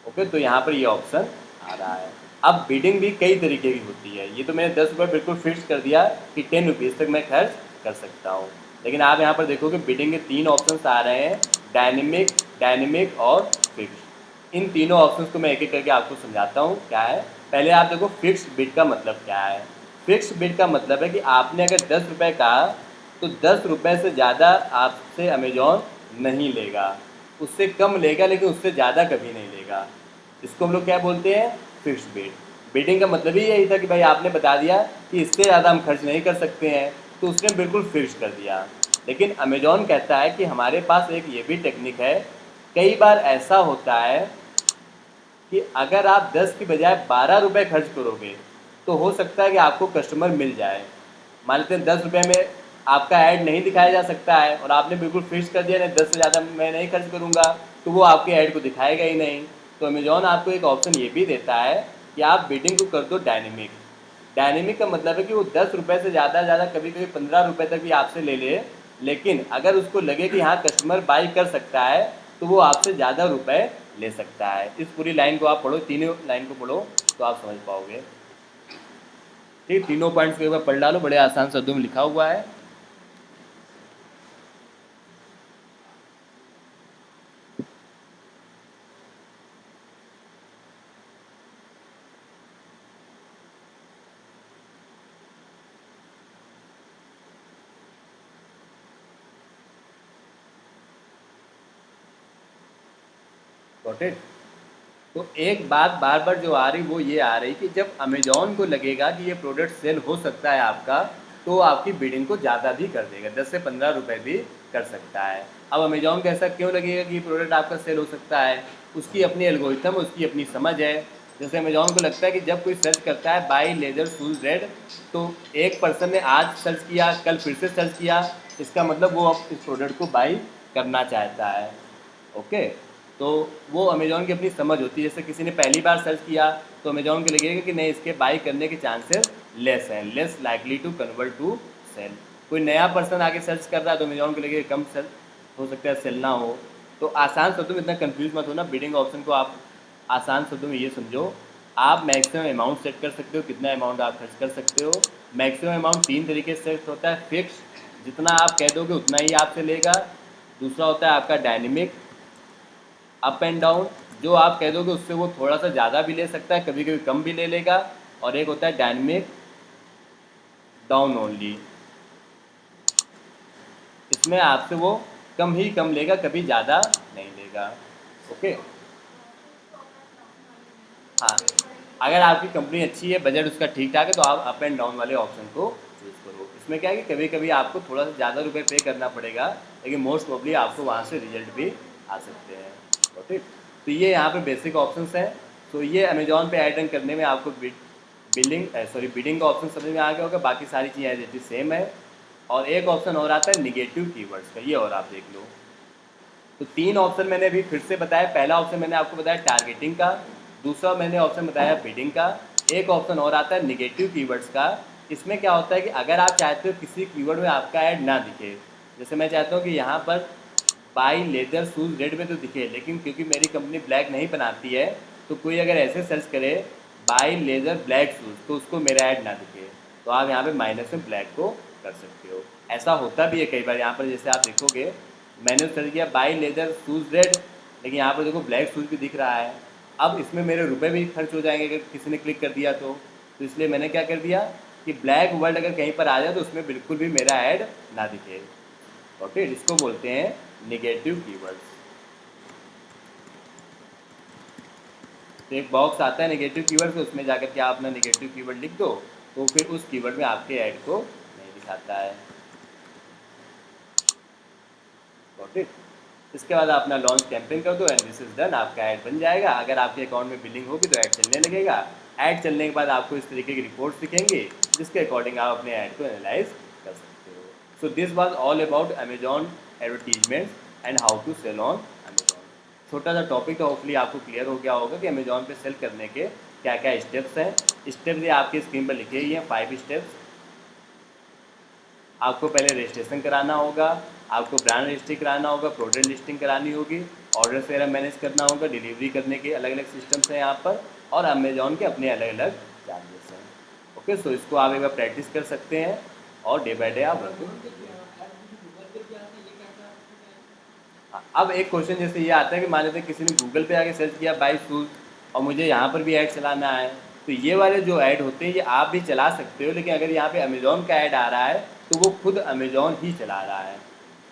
ओके, तो यहाँ पर ये ऑप्शन आ रहा है। अब बिडिंग भी कई तरीके की होती है। ये तो मैंने ₹10 बिल्कुल फिक्स कर दिया कि ₹10 तक मैं खर्च कर सकता हूँ, लेकिन आप यहाँ पर देखोगे बिडिंग के 3 ऑप्शंस आ रहे हैं, डायनेमिक, डायनेमिक और फिक्स। इन तीनों ऑप्शंस को मैं एक एक करके आपको समझाता हूँ क्या है। पहले आप देखो फिक्स बिड का मतलब क्या है। फिक्स बिड का मतलब है कि आपने अगर ₹10 कहा तो ₹10 से ज़्यादा आपसे अमेजोन नहीं लेगा, उससे कम लेगा, लेकिन उससे ज़्यादा कभी नहीं लेगा। इसको हम लोग क्या बोलते हैं? Fix bid. बिडिंग का मतलब ही यही था कि भाई आपने बता दिया कि इससे ज़्यादा हम खर्च नहीं कर सकते हैं, तो उसने बिल्कुल फिक्स कर दिया। लेकिन अमेजोन कहता है कि हमारे पास एक ये भी टेक्निक है, कई बार ऐसा होता है कि अगर आप 10 की बजाय ₹12 खर्च करोगे तो हो सकता है कि आपको कस्टमर मिल जाए। मान लेते हैं ₹10 में आपका ऐड नहीं दिखाया जा सकता है और आपने बिल्कुल फिक्स कर दिया, नहीं 10 से ज़्यादा मैं नहीं खर्च करूँगा, तो वो आपके ऐड को दिखाएगा ही नहीं। तो अमेजोन आपको एक ऑप्शन ये भी देता है कि आप बिडिंग को कर दो डायनेमिक। डायनेमिक का मतलब है कि वो ₹10 से ज़्यादा कभी कभी ₹15 तक भी आपसे ले ले, लेकिन अगर उसको लगे कि हाँ कस्टमर बाई कर सकता है तो वो आपसे ज़्यादा रुपए ले सकता है। इस पूरी लाइन को आप पढ़ो, तीनों लाइन को पढ़ो तो आप समझ पाओगे। ठीक, तीनों पॉइंट्स को एक बार पढ़ डालो, बड़े आसान शब्दों में लिखा हुआ है। Got it? तो एक बात बार बार जो आ रही वो ये आ रही कि जब अमेजोन को लगेगा कि ये प्रोडक्ट सेल हो सकता है आपका, तो आपकी बिडिंग को ज़्यादा भी कर देगा, 10 से 15 रुपये भी कर सकता है। अब अमेजॉन को ऐसा क्यों लगेगा कि प्रोडक्ट आपका सेल हो सकता है? उसकी अपनी एल्गोरिथम, उसकी अपनी समझ है। जैसे अमेजॉन को लगता है कि जब कोई सर्च करता है बाई लेदर शूज़ रेड, तो एक पर्सन ने आज सर्च किया, कल फिर से सर्च किया, इसका मतलब वो अब इस प्रोडक्ट को बाई करना चाहता है। ओके, तो वो अमेजॉन की अपनी समझ होती है। जैसे किसी ने पहली बार सर्च किया तो अमेजॉन को लगेगा कि नहीं, इसके बाई करने के चांसेस लेस हैं, less likely to convert to sale. कोई नया पर्सन आके सर्च कर रहा है तो अमेजॉन को लगेगा कम सेल हो सकता है, सेल ना हो। तो आसान शब्दों में इतना कंफ्यूज मत होना, बिडिंग ऑप्शन को आप आसान शब्दों में ये समझो, आप मैक्सिमम अमाउंट सेट कर सकते हो, कितना अमाउंट आप खर्च कर सकते हो। मैक्सिमम अमाउंट 3 तरीके से सेट होता है, फिक्स, जितना आप कह दोगे उतना ही आपसे लेगा। दूसरा होता है आपका डायनेमिक, अप एंड डाउन, जो आप कह दोगे उससे वो थोड़ा सा ज़्यादा भी ले सकता है, कभी कभी कम भी ले लेगा। और एक होता है डायनेमिक डाउन ओनली, इसमें आपसे वो कम ही कम लेगा, कभी ज़्यादा नहीं लेगा। ओके, हाँ, अगर आपकी कंपनी अच्छी है, बजट उसका ठीक ठाक है, तो आप अप एंड डाउन वाले ऑप्शन को चूज़ करो। इसमें क्या है कि कभी कभी आपको थोड़ा सा ज़्यादा रुपए पे करना पड़ेगा, लेकिन मोस्ट प्रोबेबली आपको वहाँ से रिजल्ट भी आ सकते हैं। ओके, तो ये यहाँ पे बेसिक ऑप्शंस हैं। तो ये अमेजोन पे ऐड रन करने में आपको बिडिंग का ऑप्शन समझ में आ गया होगा। बाकी सारी चीज़ें एज इट इज सेम है। और एक ऑप्शन और आता है निगेटिव कीवर्ड्स का, ये और आप देख लो। तो 3 ऑप्शन मैंने अभी फिर से बताया। पहला ऑप्शन मैंने आपको बताया टारगेटिंग का, दूसरा मैंने ऑप्शन बताया बिडिंग का, एक ऑप्शन और आता है निगेटिव कीवर्ड्स का। इसमें क्या होता है कि अगर आप चाहते हो किसी कीवर्ड में आपका ऐड ना दिखे, जैसे मैं चाहता हूँ कि यहाँ पर बाई लेदर शूज़ रेड में तो दिखे, लेकिन क्योंकि मेरी कंपनी ब्लैक नहीं बनाती है, तो कोई अगर ऐसे सर्च करे बाई लेदर ब्लैक शूज़, तो उसको मेरा ऐड ना दिखे, तो आप यहाँ पे माइनस में ब्लैक को कर सकते हो। ऐसा होता भी है कई बार। यहाँ पर जैसे आप देखोगे, मैंने सर्च किया बाई लेदर शूज़ रेड, लेकिन यहाँ पर देखो ब्लैक शूज़ भी दिख रहा है। अब इसमें मेरे रुपए भी खर्च हो जाएंगे अगर किसी ने क्लिक कर दिया तो इसलिए मैंने क्या कर दिया कि ब्लैक वर्ड अगर कहीं पर आ जाए तो उसमें बिल्कुल भी मेरा ऐड ना दिखे। ओके, इसको बोलते हैं निगेटिव कीवर्ड्स। तो एक बॉक्स आता है नेगेटिव कीवर्ड से, उसमें जाकर के आप अपना नेगेटिव कीवर्ड लिख दो, तो फिर उस कीवर्ड में आपके ऐड को नहीं दिखाता है। ओके, इसके बाद आप अपना लॉन्च कैंपेन कर दो एंड दिस इज डन, आपका ऐड बन जाएगा। अगर आपके अकाउंट में बिलिंग होगी तो ऐड चलने लगेगा। ऐड चलने के बाद आपको इस तरीके की रिपोर्ट्स दिखेंगे, जिसके अकॉर्डिंग आप अपने ऐड को एनालाइज कर सकते हो। So this was all about Amazon advertisements and how to sell on Amazon. छोटा सा टॉपिक, तो होपफुली आपको क्लियर हो गया होगा कि अमेजॉन पे सेल करने के क्या क्या स्टेप्स हैं। स्टेप्स ये आपकी स्क्रीन पर लिखे ही हैं, 5 स्टेप्स। आपको पहले रजिस्ट्रेशन कराना होगा, आपको ब्रांड रजिस्ट्री कराना होगा, प्रोडक्ट लिस्टिंग करानी होगी, ऑर्डर वगैरह मैनेज करना होगा, डिलीवरी करने के अलग अलग सिस्टम्स हैं यहाँ पर, और अमेजॉन के अपने अलग अलग चार्जेस हैं। ओके, सो इसको आप एक बार प्रैक्टिस कर सकते हैं और डे बाय डे आप वर्क। अब एक क्वेश्चन जैसे ये आता है कि मान लेते हैं किसी ने गूगल पे आके सर्च किया बाई शूज़, और मुझे यहाँ पर भी ऐड चलाना है, तो ये वाले जो ऐड होते हैं ये आप भी चला सकते हो, लेकिन अगर यहाँ पे अमेजॉन का ऐड आ रहा है तो वो खुद अमेजॉन ही चला रहा है।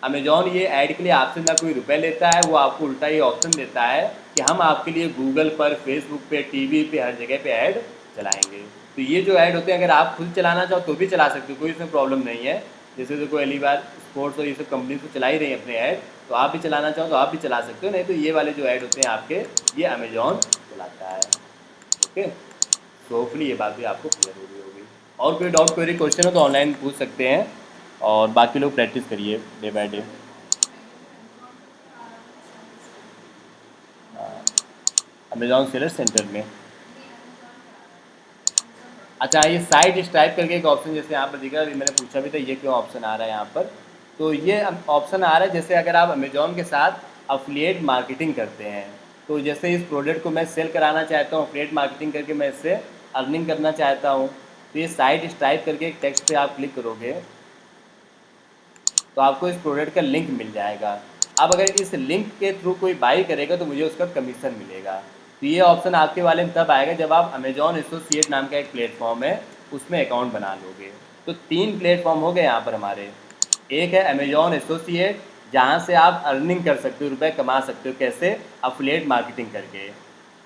अमेजॉन ये ऐड के लिए आपसे ना कोई रुपए लेता है, वो आपको उल्टा ये ऑप्शन देता है कि हम आपके लिए गूगल पर, फेसबुक पे, टीवी पे, हर जगह पे ऐड चलाएंगे। तो ये जो ऐड होते हैं अगर आप खुद चलाना चाहो तो भी चला सकते हो, कोई इसमें प्रॉब्लम नहीं है। जैसे देखो पहली बार स्पोर्ट्स और ये सब कंपनी तो चला ही रही है अपने ऐड, तो आप भी चलाना चाहो तो आप भी चला सकते हो, नहीं तो ये वाले जो ऐड होते हैं आपके, ये अमेजॉन चलाता है। ओके, सो होपफुली ये बात भी आपको क्लियर हो गई होगी। और कोई डाउट, कोई क्वेश्चन हो तो ऑनलाइन पूछ सकते हैं, और बाकी लोग प्रैक्टिस करिए day by day. Amazon seller centre में, अच्छा ये साइट स्ट्राइप करके एक ऑप्शन जैसे यहाँ पर दिख रहा है, मैंने पूछा भी था ये क्यों ऑप्शन आ रहा है यहाँ पर। तो ये ऑप्शन आ रहा है जैसे अगर आप अमेजॉन के साथ अफिलिएट मार्केटिंग करते हैं, तो जैसे इस प्रोडक्ट को मैं सेल कराना चाहता हूँ, अफिलिएट मार्केटिंग करके मैं इससे अर्निंग करना चाहता हूँ, तो ये साइट स्ट्राइप करके एक टेक्स्ट पे आप क्लिक करोगे तो आपको इस प्रोडक्ट का लिंक मिल जाएगा। अब अगर इस लिंक के थ्रू कोई बाई करेगा तो मुझे उसका कमीशन मिलेगा। तो ये ऑप्शन आपके वाले में तब आएगा जब आप अमेजॉन एसोसिएट नाम का एक प्लेटफॉर्म है उसमें अकाउंट बना लोगे। तो 3 प्लेटफॉर्म हो गए यहाँ पर हमारे। एक है अमेजॉन एसोसिएट, जहाँ से आप अर्निंग कर सकते हो, रुपए कमा सकते हो, कैसे? अफिलिएट मार्केटिंग करके।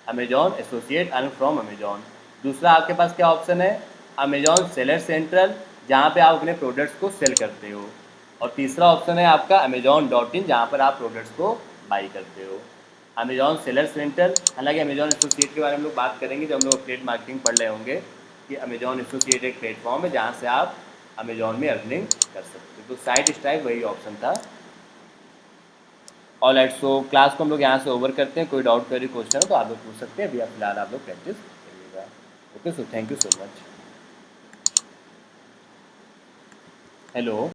Amazon associate earn from Amazon. दूसरा आपके पास क्या ऑप्शन है? अमेजॉन सेलर सेंट्रल, जहाँ पे आप अपने प्रोडक्ट्स को सेल करते हो। और तीसरा ऑप्शन है आपका Amazon.in, जहाँ पर आप प्रोडक्ट्स को बाई करते हो। अमेजॉन सेलर सेंटर, हालांकि अमेजॉन एसोसिएट के बारे में हम लोग बात करेंगे जब हम लोग एफिलिएट मार्केटिंग पढ़ रहे होंगे कि अमेजॉन एसोसिएट एक प्लेटफॉर्म है जहाँ से आप अमेजॉन में अर्निंग कर सकते हो। तो साइट स्ट्राइक वही ऑप्शन था। ऑल राइट, सो क्लास को हम लोग यहाँ से ओवर करते हैं। कोई डाउट क्वेरी क्वेश्चन हो तो आप लोग पूछ सकते हैं। अभी फिलहाल आप लोग प्रैक्टिस करिएगा। Okay, so thank you so much. Hello.